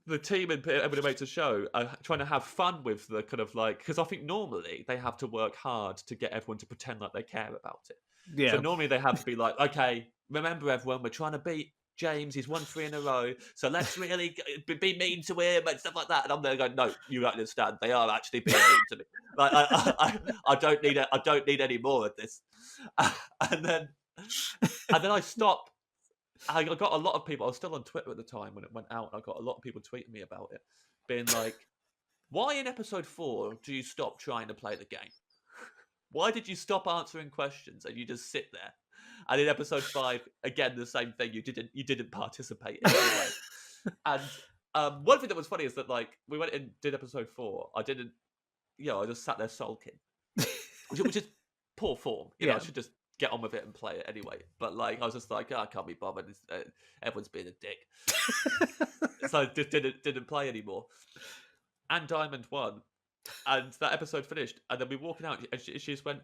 [SPEAKER 2] the team and everybody makes a show are trying to have fun with the kind of like, because I think normally they have to work hard to get everyone to pretend like they care about it.
[SPEAKER 1] Yeah.
[SPEAKER 2] So normally they have to be like, "Okay, remember everyone, we're trying to beat James. He's won 3 in a row. So let's really be mean to him and stuff like that." And I'm there going, "No, you don't understand. They are actually being mean to me. Like, I don't need it. I don't need any more of this." And then I stopped. I got a lot of people. I was still on Twitter at the time when it went out. And I got a lot of people tweeting me about it, being like, "Why in episode 4 do you stop trying to play the game? Why did you stop answering questions and you just sit there?" And in episode 5, again, the same thing. You didn't participate in any way. And one thing that was funny is that like, we went and did episode 4. I didn't, I just sat there sulking, which is poor form. I should just get on with it and play it anyway. But like, I was just like, I can't be bothered. Everyone's being a dick. So I just didn't play anymore. And Diamond won. And that episode finished, and then we were walking out, and she just went,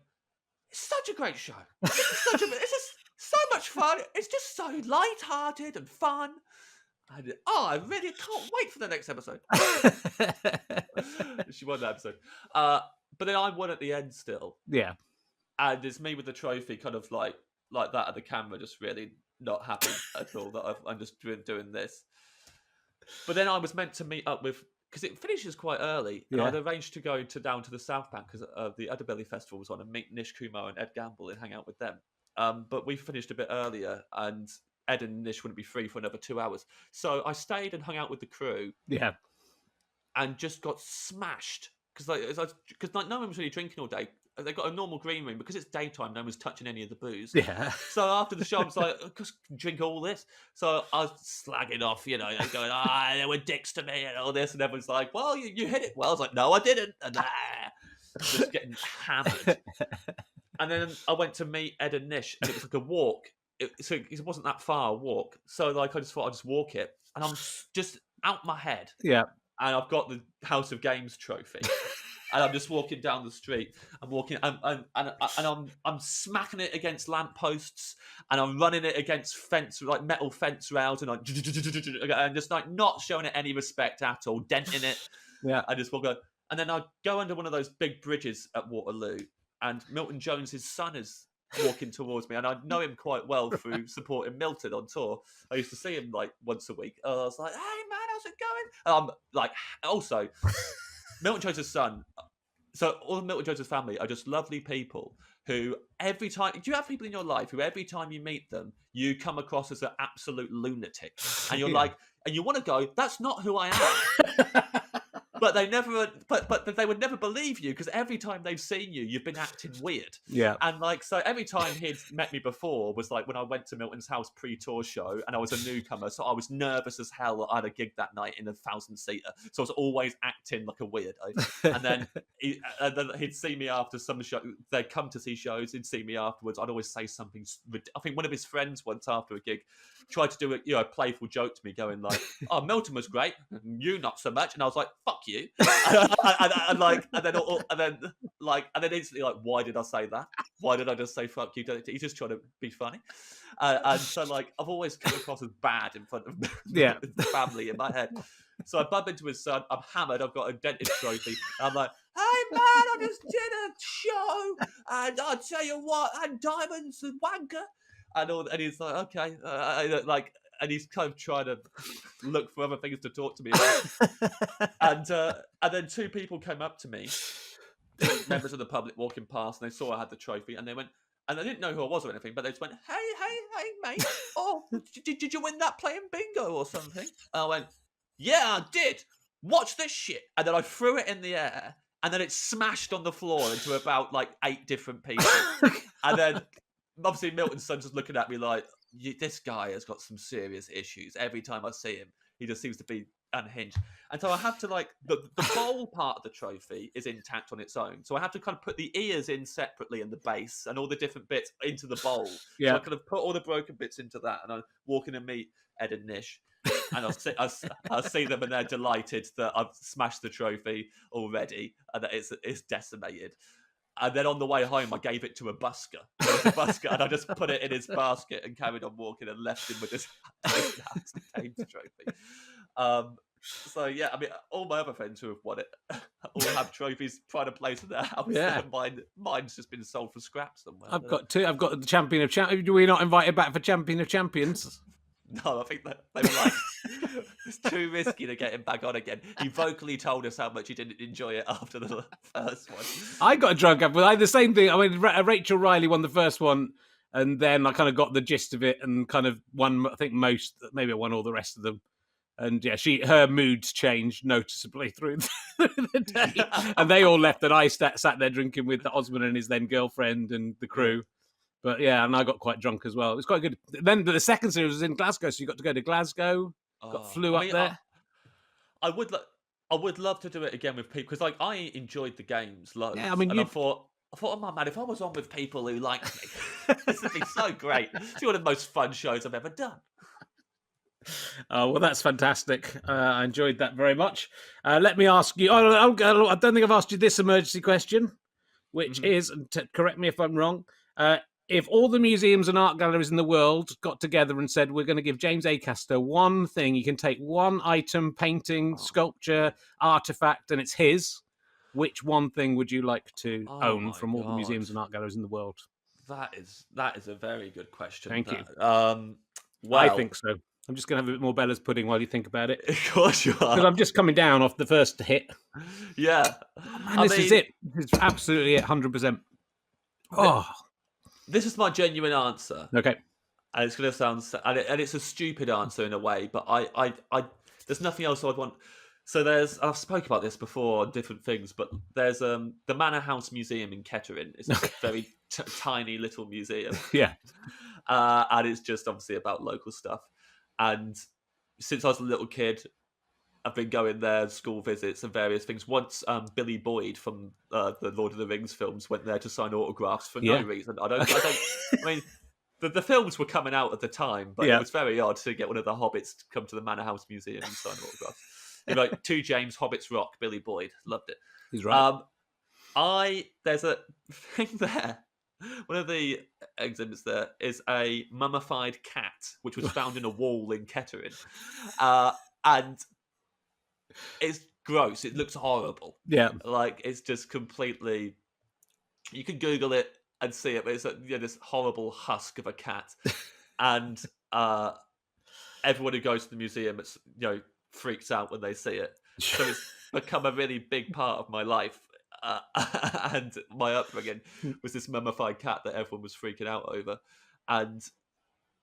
[SPEAKER 2] "It's such a great show. It's just so much fun. It's just so light-hearted and fun. And I really can't wait for the next episode." She won that episode. But then I won at the end still.
[SPEAKER 1] Yeah.
[SPEAKER 2] And it's me with the trophy, kind of like that at the camera, just really not happy at all that I'm just doing this. But then I was meant to meet up with, because it finishes quite early, and I'd arranged to go down to the South Bank because the Udderbilly Festival was on, and meet Nish Kumar and Ed Gamble and hang out with them. But we finished a bit earlier, and Ed and Nish wouldn't be free for another 2 hours. So I stayed and hung out with the crew. Yeah. And just got smashed because no one was really drinking all day. They got a normal green room because it's daytime. No one's touching any of the booze. Yeah. So after the show, I was like, "Just drink all this." So I was slagging off, going, "They were dicks to me and all this," and everyone's like, "Well, you hit it well." I was like, "No, I didn't," and just getting hammered. And then I went to meet Ed and Nish, and it was like a walk. So it wasn't that far a walk. So like, I just thought I'd just walk it, and I'm just out my head. Yeah. And I've got the House of Games trophy. And I'm just walking down the street. I'm walking, and I'm smacking it against lampposts, and I'm running it against metal fence rails, and and just like not showing it any respect at all, denting it. Yeah. I just walk on, and then I go under one of those big bridges at Waterloo, and Milton Jones's son is walking towards me, and I know him quite well through supporting Milton on tour. I used to see him like once a week. I was like, "Hey man, how's it going?" And I'm like, also. Milton Jones's son. So all of Milton Jones's family are just lovely people who every time... Do you have people in your life who every time you meet them, you come across as an absolute lunatic? And you're like... And you want to go, "That's not who I am." But they never, but they would never believe you because every time they've seen you, you've been acting weird.
[SPEAKER 1] Yeah.
[SPEAKER 2] And like, so every time he'd met me before was like when I went to Milton's house pre-tour show and I was a newcomer. So I was nervous as hell that I had a gig that night in a 1,000-seater. So I was always acting like a weirdo. And then he'd see me after some show. They'd come to see shows. He'd see me afterwards. I'd always say something. I think one of his friends once after a gig tried to do a playful joke to me, going like, "Oh, Milton was great, you not so much," and I was like, "Fuck you," and then instantly like, "Why did I say that? Why did I just say fuck you?" He's just trying to be funny, and so like I've always come across as bad in front of family in my head. So I bump into his son. I'm hammered. I've got a dentist trophy. I'm like, "Hey man, I just did a show, and I'll tell you what, and diamonds and wanker." And he's like, okay, and he's kind of trying to look for other things to talk to me about. And then two people came up to me, members of the public walking past, and they saw I had the trophy, and they went, and they didn't know who I was or anything, but they just went, hey, mate, oh, did you win that playing bingo or something? And I went, yeah, I did. Watch this shit. And then I threw it in the air, and then it smashed on the floor into about like 8 different pieces. And then obviously Milton's son's just looking at me like, this guy has got some serious issues. Every time I see him, he just seems to be unhinged. And so I have to like, the bowl part of the trophy is intact on its own. So I have to kind of put the ears in separately and the base and all the different bits into the bowl.
[SPEAKER 1] Yeah.
[SPEAKER 2] So I kind of put all the broken bits into that, and I walk in and meet Ed and Nish. And I'll see them, and they're delighted that I've smashed the trophy already and that it's decimated. And then on the way home, I gave it to a busker. And I just put it in his basket and carried on walking and left him with this Thames trophy. So yeah, I mean, all my other friends who have won it all have trophies pride of place in their house.
[SPEAKER 1] Yeah.
[SPEAKER 2] Mine's just been sold for scrap somewhere.
[SPEAKER 1] I've got 2. I've got the Champion of Champions. Do we not invited back for Champion of Champions?
[SPEAKER 2] No, I think that they were like, it's too risky to get him back on again. He vocally told us how much he didn't enjoy it after the first one.
[SPEAKER 1] I got drunk up with I had the same thing. I mean, Rachel Riley won the first one, and then I kind of got the gist of it and kind of won. I think maybe I won all the rest of them. And yeah, her moods changed noticeably through the day, and they all left, and I sat there drinking with Osman and his then girlfriend and the crew. But yeah, and I got quite drunk as well. It was quite good. Then the second series was in Glasgow, so you got to go to Glasgow. Flew up there.
[SPEAKER 2] I would love to do it again with people because, like, I enjoyed the games loads.
[SPEAKER 1] Yeah, I mean,
[SPEAKER 2] I thought, oh man, if I was on with people who liked me, this would be so great. It's one of the most fun shows I've ever done.
[SPEAKER 1] Oh, well, that's fantastic. I enjoyed that very much. Let me ask you. I don't think I've asked you this emergency question, which is, correct me if I'm wrong. If all the museums and art galleries in the world got together and said, we're going to give James Acaster one thing, you can take one item, painting, sculpture, artifact, and it's his, which one thing would you like to own from all the museums and art galleries in the world?
[SPEAKER 2] That is a very good question.
[SPEAKER 1] Thank you.
[SPEAKER 2] Well,
[SPEAKER 1] I think so. I'm just going to have a bit more Bella's pudding while you think about it.
[SPEAKER 2] Of course you are.
[SPEAKER 1] Because I'm just coming down off the first hit.
[SPEAKER 2] Yeah.
[SPEAKER 1] Oh, man, this is it. It's absolutely it, 100%. Oh.
[SPEAKER 2] This is my genuine answer.
[SPEAKER 1] Okay.
[SPEAKER 2] And it's going to sound... And it's a stupid answer in a way, but I there's nothing else I'd want... So I've spoken about this before on different things, but there's the Manor House Museum in Kettering. It's a very tiny little museum.
[SPEAKER 1] Yeah.
[SPEAKER 2] And it's just obviously about local stuff. And since I was a little kid, I've been going there, school visits and various things. Once Billy Boyd from the Lord of the Rings films went there to sign autographs for no reason. I mean, the films were coming out at the time, but it was very odd to get one of the hobbits to come to the Manor House Museum and sign autographs. Like 2 James, Hobbits Rock, Billy Boyd. Loved it.
[SPEAKER 1] He's right.
[SPEAKER 2] There's a thing there. One of the exhibits there is a mummified cat, which was found in a wall in Kettering. And it's gross. It looks horrible.
[SPEAKER 1] Yeah.
[SPEAKER 2] Like, it's just completely... You can Google it and see it, but it's this horrible husk of a cat. And everyone who goes to the museum, it's freaks out when they see it. So it's become a really big part of my life. And my upbringing was this mummified cat that everyone was freaking out over. And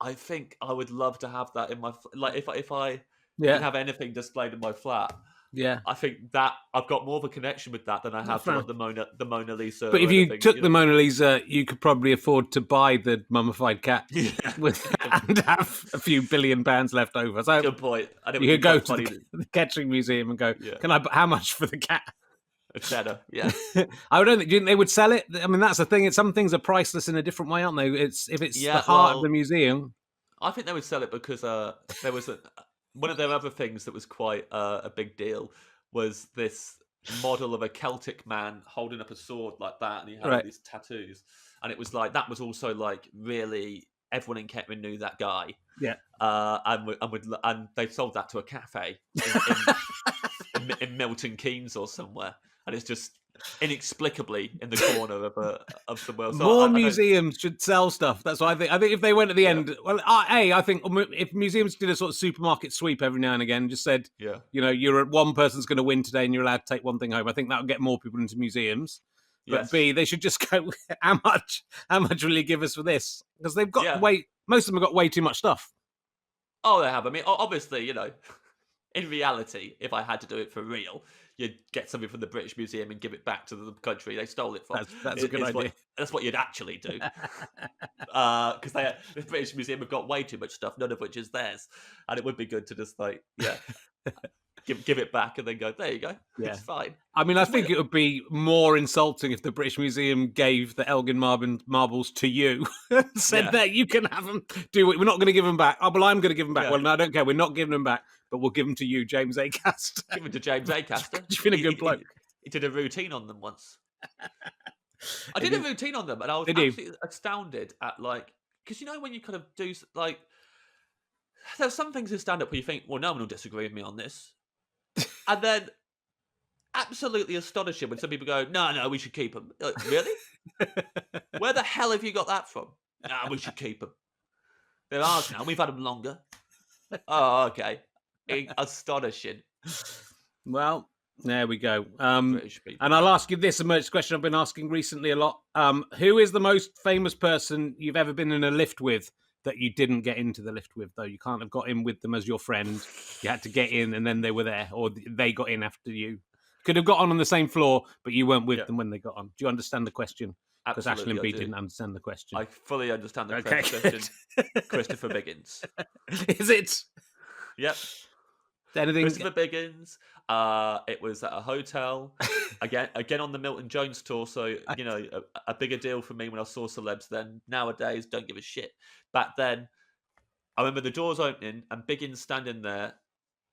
[SPEAKER 2] I think I would love to have that in my... Like, if I didn't have anything displayed in my flat,
[SPEAKER 1] Yeah.
[SPEAKER 2] I think that I've got more of a connection with that than I have to
[SPEAKER 1] fair.
[SPEAKER 2] like the Mona Lisa.
[SPEAKER 1] But
[SPEAKER 2] or
[SPEAKER 1] if you
[SPEAKER 2] anything,
[SPEAKER 1] took
[SPEAKER 2] you
[SPEAKER 1] the
[SPEAKER 2] know.
[SPEAKER 1] Mona Lisa, you could probably afford to buy the mummified cat
[SPEAKER 2] Yeah.
[SPEAKER 1] and have a few billion pounds left over. So
[SPEAKER 2] Good point. And it
[SPEAKER 1] you
[SPEAKER 2] would be
[SPEAKER 1] could go
[SPEAKER 2] quite
[SPEAKER 1] to
[SPEAKER 2] funny.
[SPEAKER 1] the Kettering Museum and go,
[SPEAKER 2] Yeah.
[SPEAKER 1] "Can I? How much for the cat?"
[SPEAKER 2] A cheddar. Yeah.
[SPEAKER 1] I don't think. Do you think they would sell it? I mean, that's the thing. Some things are priceless in a different way, aren't they? If it's the
[SPEAKER 2] Yeah.
[SPEAKER 1] heart of the
[SPEAKER 2] Well,
[SPEAKER 1] museum.
[SPEAKER 2] I think they would sell it because there was one of their other things that was quite a big deal was this model of a Celtic man holding up a sword like that, and he had all
[SPEAKER 1] Right.
[SPEAKER 2] these tattoos, and it was like that was also like really everyone in Kettering knew that guy,
[SPEAKER 1] Yeah.
[SPEAKER 2] and they sold that to a cafe in Milton Keynes or somewhere, and it's just inexplicably in the corner of somewhere. So
[SPEAKER 1] More
[SPEAKER 2] I don't.
[SPEAKER 1] museums should sell stuff. That's what I think. I think if they went at the
[SPEAKER 2] Yeah,
[SPEAKER 1] end, well, I think if museums did a sort of supermarket sweep every now and again, just said,
[SPEAKER 2] yeah,
[SPEAKER 1] you're one person's going to win today, and you're allowed to take one thing home. I think that would get more people into museums. But
[SPEAKER 2] yes,
[SPEAKER 1] B, they should just go, how much will you give us for this? Because they've got
[SPEAKER 2] yeah.
[SPEAKER 1] most of them have got way too much stuff.
[SPEAKER 2] Oh, they have. I mean, obviously, in reality, if I had to do it for real, you'd get something from the British Museum and give it back to the country they stole it from.
[SPEAKER 1] That's a good idea.
[SPEAKER 2] That's what you'd actually do. Because the British Museum have got way too much stuff, none of which is theirs. And it would be good to just give it back and then go, there you go.
[SPEAKER 1] Yeah.
[SPEAKER 2] It's fine.
[SPEAKER 1] I mean, I think it would be more insulting if the British Museum gave the Elgin marbles to you and said that you can have them. We're not going to give them back. Oh, well, I'm going to give them back.
[SPEAKER 2] Yeah.
[SPEAKER 1] Well, no, I don't care. We're not giving them back, but we'll give them to you, James Acaster.
[SPEAKER 2] Give them to James Acaster.
[SPEAKER 1] You've been a good bloke.
[SPEAKER 2] He did a routine on them once. I did a routine on them, and I was
[SPEAKER 1] Did you?
[SPEAKER 2] absolutely astounded at because when you kind of do there's some things in stand up where you think, well, no one will disagree with me on this, and then absolutely astonishing when some people go, no, we should keep them. Like, really? Where the hell have you got that from? Nah, we should keep them. They're ours now. We've had them longer. Oh, okay. Astonishing.
[SPEAKER 1] Well, there we go.
[SPEAKER 2] British people.
[SPEAKER 1] And I'll ask you this emergency question I've been asking recently a lot. Who is the most famous person you've ever been in a lift with that you didn't get into the lift with, though? You can't have got in with them as your friend. You had to get in and then they were there, or they got in after you. Could have got on the same floor, but you weren't with them when they got on. Do you understand the question? Because Ashley B didn't understand the question.
[SPEAKER 2] I fully understand the question. Christopher Biggins.
[SPEAKER 1] Is it?
[SPEAKER 2] Yep.
[SPEAKER 1] Anything?
[SPEAKER 2] Christopher Biggins. It was at a hotel. Again on the Milton Jones tour. So, a bigger deal for me when I saw celebs then. Nowadays, don't give a shit. Back then, I remember the doors opening and Biggins standing there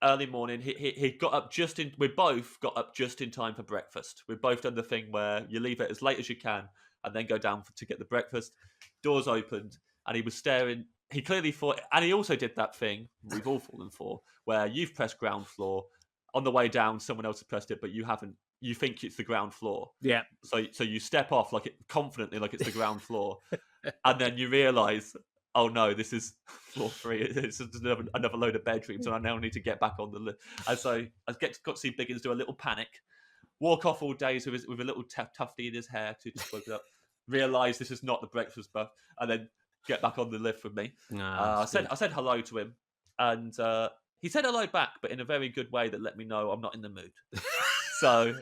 [SPEAKER 2] early morning. He got up we both got up just in time for breakfast. We've both done the thing where you leave it as late as you can and then go down to get the breakfast. Doors opened and he was staring. He clearly thought, and he also did that thing we've all fallen for, where you've pressed ground floor. On the way down, someone else has pressed it, but you haven't. You think it's the ground floor.
[SPEAKER 1] Yeah.
[SPEAKER 2] So you step off confidently like it's the ground floor, and then you realise, oh no, this is floor 3. It's another load of bedrooms, and I now need to get back on the lift. And so I got to see Biggins do a little panic, walk off all days with a little tufty in his hair to just woke up, realise this is not the breakfast buff, and then get back on the lift with me. I said hello to him, and he said hello back, but in a very good way that let me know I'm not in the mood. So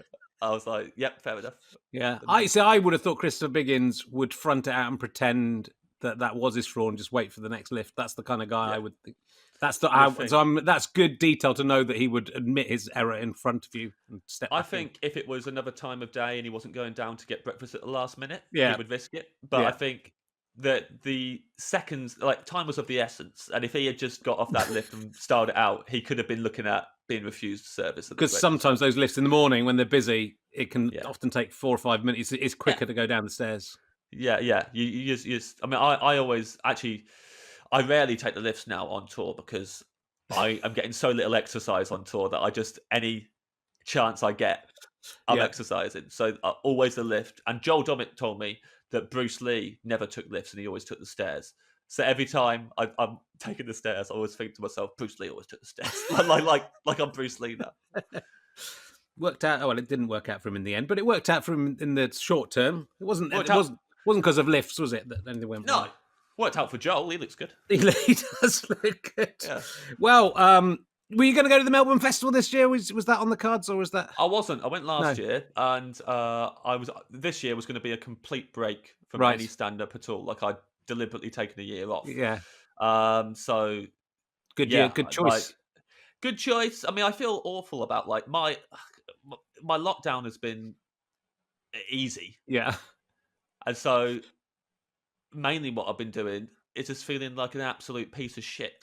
[SPEAKER 2] I was like, yep, fair enough.
[SPEAKER 1] Yeah. I would have thought Christopher Biggins would front it out and pretend that was his floor and just wait for the next lift. That's the kind of guy I would think. That's good detail to know that he would admit his error in front of you and step back
[SPEAKER 2] I think if it was another time of day and he wasn't going down to get breakfast at the last minute,
[SPEAKER 1] he
[SPEAKER 2] would risk it. But I think that the seconds, time was of the essence. And if he had just got off that lift and started it out, he could have been looking at being refused service. Because
[SPEAKER 1] sometimes those lifts in the morning when they're busy, it can often take 4 or 5 minutes. It's quicker to go down the stairs. Yeah.
[SPEAKER 2] You just, I mean, I always actually, I rarely take the lifts now on tour because I am getting so little exercise on tour that I just, any chance I get, I'm exercising. So always the lift. And Joel Dommett told me that Bruce Lee never took lifts and he always took the stairs. So every time I'm taking the stairs, I always think to myself, Bruce Lee always took the stairs. like I'm Bruce Lee now.
[SPEAKER 1] Worked out. Well, it didn't work out for him in the end, but it worked out for him in the short term. It wasn't because of lifts, was it? That anything went wrong?
[SPEAKER 2] No, worked out for Joel. He looks good.
[SPEAKER 1] He does look good.
[SPEAKER 2] Yeah.
[SPEAKER 1] Well, Were you going to go to the Melbourne Festival this year? Was that on the cards, or was that?
[SPEAKER 2] I wasn't. I went last
[SPEAKER 1] No.
[SPEAKER 2] year, and this year was going to be a complete break from
[SPEAKER 1] Right.
[SPEAKER 2] any stand-up at all. Like I'd deliberately taken a year off.
[SPEAKER 1] Yeah.
[SPEAKER 2] So
[SPEAKER 1] Good year.
[SPEAKER 2] yeah,
[SPEAKER 1] Good
[SPEAKER 2] like
[SPEAKER 1] choice.
[SPEAKER 2] good choice. I mean, I feel awful about like my lockdown has been easy,
[SPEAKER 1] Yeah.
[SPEAKER 2] and so mainly what I've been doing is just feeling like an absolute piece of shit.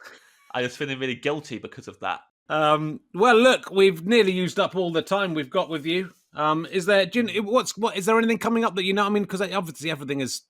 [SPEAKER 2] I was feeling really guilty because of that.
[SPEAKER 1] Well, look, we've nearly used up all the time we've got with you. Is there? Is there anything coming up that you know? I mean, because obviously everything is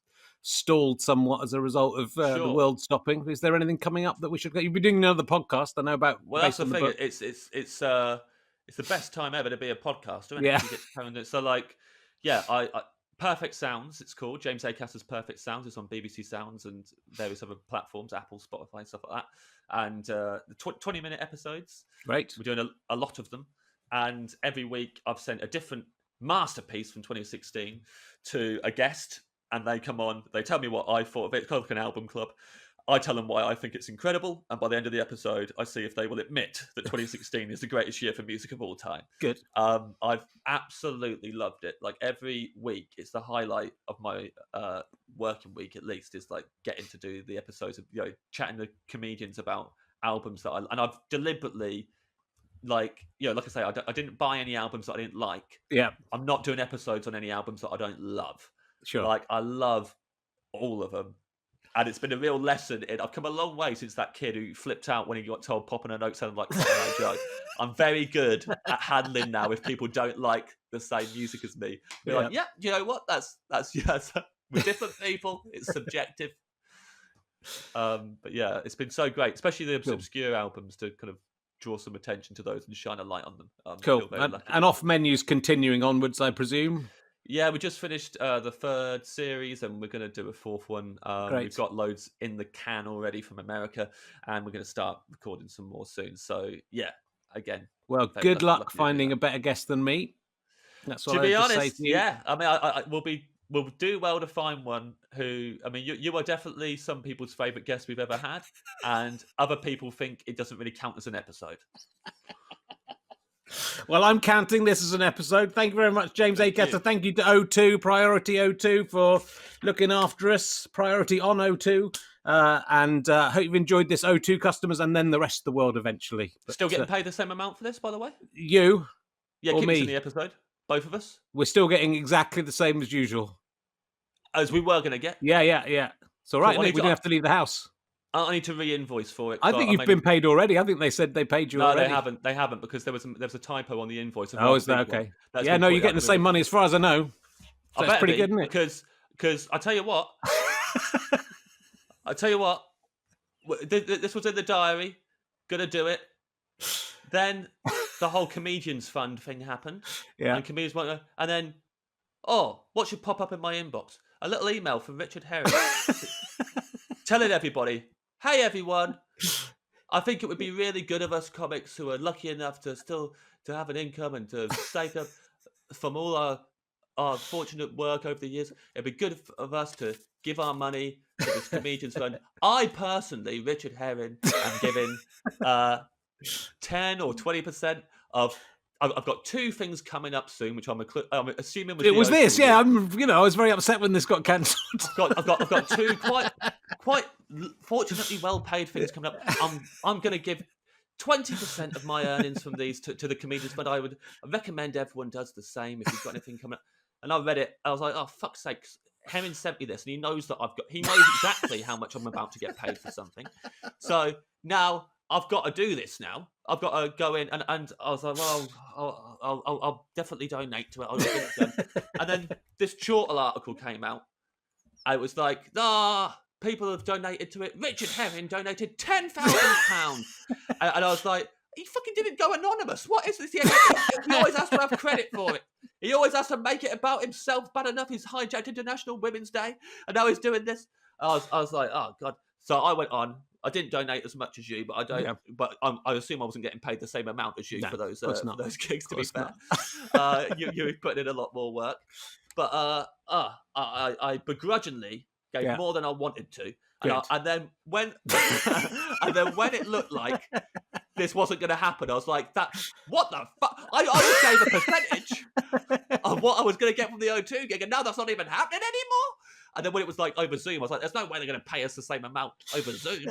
[SPEAKER 1] stalled somewhat as a result of the
[SPEAKER 2] Sure.
[SPEAKER 1] world stopping. Is there anything coming up that we should? You've been doing another podcast. I know about
[SPEAKER 2] Well, that's
[SPEAKER 1] based
[SPEAKER 2] the
[SPEAKER 1] on the
[SPEAKER 2] thing.
[SPEAKER 1] book.
[SPEAKER 2] It's the best time ever to be a podcaster, isn't
[SPEAKER 1] Yeah.
[SPEAKER 2] it? You get to come and so like, yeah, I Perfect Sounds. It's called James Acaster's Perfect Sounds. It's on BBC Sounds and various other platforms, Apple, Spotify, stuff like that. And the 20-minute episodes.
[SPEAKER 1] Right.
[SPEAKER 2] We're doing a lot of them, and every week I've sent a different masterpiece from 2016 to a guest, and they come on. They tell me what I thought of it. It's kind of like an album club. I tell them why I think it's incredible, and by the end of the episode, I see if they will admit that 2016 is the greatest year for music of all time.
[SPEAKER 1] Good.
[SPEAKER 2] I've absolutely loved it. Like every week, it's the highlight of my working week. At least is like getting to do the episodes of chatting to comedians about albums that and I've deliberately like I say, I didn't buy any albums that I didn't like.
[SPEAKER 1] Yeah.
[SPEAKER 2] I'm not doing episodes on any albums that I don't love.
[SPEAKER 1] Sure.
[SPEAKER 2] Like I love all of them. And it's been a real lesson in. I've come a long way since that kid who flipped out when he got told Pop on a Note sounded like Joe. I'm very good at handling now if people don't like the same music as me. Be like, yeah, you know what? That's yes. With different people, it's subjective. But yeah, it's been so great, especially the obscure albums, to kind of draw some attention to those and shine a light on them.
[SPEAKER 1] Cool. And off menus continuing onwards, I presume.
[SPEAKER 2] Yeah, we just finished the third series, and we're going to do a fourth one. We've got loads in the can already from America, and we're going to start recording some more soon. So, yeah, again.
[SPEAKER 1] Well, good luck finding a better guest than me. That's what
[SPEAKER 2] to be
[SPEAKER 1] I
[SPEAKER 2] honest,
[SPEAKER 1] say to you.
[SPEAKER 2] yeah. I mean, we'll do well to find one who. I mean, you are definitely some people's favourite guest we've ever had, and other people think it doesn't really count as an episode.
[SPEAKER 1] Well, I'm counting this as an episode. Thank you very much, James Acaster. Thank you to O2, Priority O2, for looking after us. Priority on O2. And hope you've enjoyed this, O2 customers, and then the rest of the world eventually.
[SPEAKER 2] But, still getting paid the same amount for this, by the way?
[SPEAKER 1] You?
[SPEAKER 2] Yeah,
[SPEAKER 1] or
[SPEAKER 2] keep
[SPEAKER 1] me?
[SPEAKER 2] us in the episode. Both of us?
[SPEAKER 1] We're still getting exactly the same as usual.
[SPEAKER 2] As we were going to get?
[SPEAKER 1] Yeah. It's all right, Nick. We don't have to leave the house.
[SPEAKER 2] I need to re-invoice for it.
[SPEAKER 1] I think you've been paid already. I think they said they paid you already.
[SPEAKER 2] No, they haven't, because there was a typo on the invoice.
[SPEAKER 1] Oh, is that okay? Yeah, no, you're getting the same money as far as I know. So that's pretty good, isn't it?
[SPEAKER 2] Because I tell you what, this was in the diary. Gonna do it. Then the whole comedians fund thing happened.
[SPEAKER 1] Yeah.
[SPEAKER 2] And comedians went, and then, what should pop up in my inbox? A little email from Richard Herring telling everybody, hey everyone, I think it would be really good of us comics who are lucky enough to still to have an income and to save up from all our fortunate work over the years. It'd be good of us to give our money to this comedians fund. I personally, Richard Herring, am giving 10 or 20% of. I've got two things coming up soon, which I'm assuming
[SPEAKER 1] it was this. Yeah, I was very upset when this got cancelled.
[SPEAKER 2] I've got two quite fortunately well-paid things coming up. I'm going to give 20% of my earnings from these to the comedians, but I would recommend everyone does the same if you've got anything coming up. And I read it. I was like, oh fuck's sake! Herring sent me this, and he knows exactly how much I'm about to get paid for something. So now I've got to do this now. I've got to go in, and I was like, well, I'll definitely donate to it. I'll look into them. And then this Chortle article came out. I was like, people have donated to it. Richard Herring donated £10,000. And I was like, he fucking didn't go anonymous. What is this? He always has to have credit for it. He always has to make it about himself. Bad enough he's hijacked International Women's Day, and now he's doing this. I was like, oh God. So I went on. I didn't donate as much as you, but I don't. Yeah. But I assume I wasn't getting paid the same amount as you for those gigs. To be fair, you were putting in a lot more work. But I begrudgingly gave more than I wanted to, and then when it looked like this wasn't going to happen. I was like, what the fuck? I just gave a percentage of what I was going to get from the O2 gig, and now that's not even happening anymore. And then when it was like over Zoom, I was like, there's no way they're going to pay us the same amount over Zoom.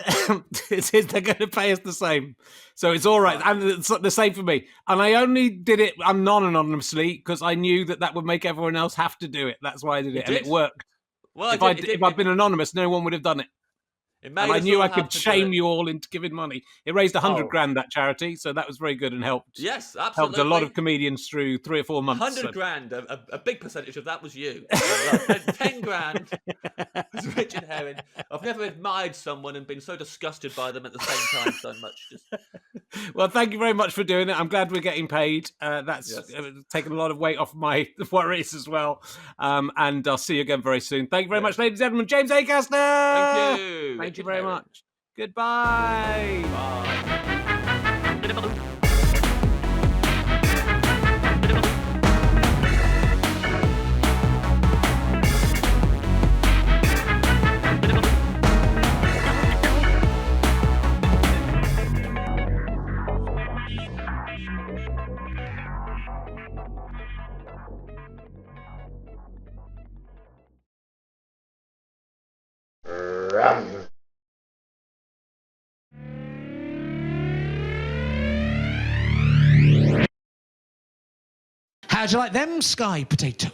[SPEAKER 1] They're going to pay us the same. So it's all right. And it's the same for me. And I only did it non-anonymously because I knew that would make everyone else have to do it. That's why I did it. And it worked. Well, if I'd been anonymous, no one would have done it. And I knew I could shame you all into giving money. It raised 100 grand, that charity, so that was very good and helped.
[SPEAKER 2] Yes, absolutely.
[SPEAKER 1] Helped a lot of comedians through 3 or 4 months.
[SPEAKER 2] 100 grand, a big percentage of that was you. 10 grand was Richard Herring. I've never admired someone and been so disgusted by them at the same time so much.
[SPEAKER 1] Well, thank you very much for doing it. I'm glad we're getting paid. That's taken a lot of weight off my worries as well. And I'll see you again very soon. Thank you very much, ladies and gentlemen. James Acaster!
[SPEAKER 2] Thank you.
[SPEAKER 1] Thank you very much. Goodbye.
[SPEAKER 2] Bye.
[SPEAKER 3] How'd you like them sky potatoes?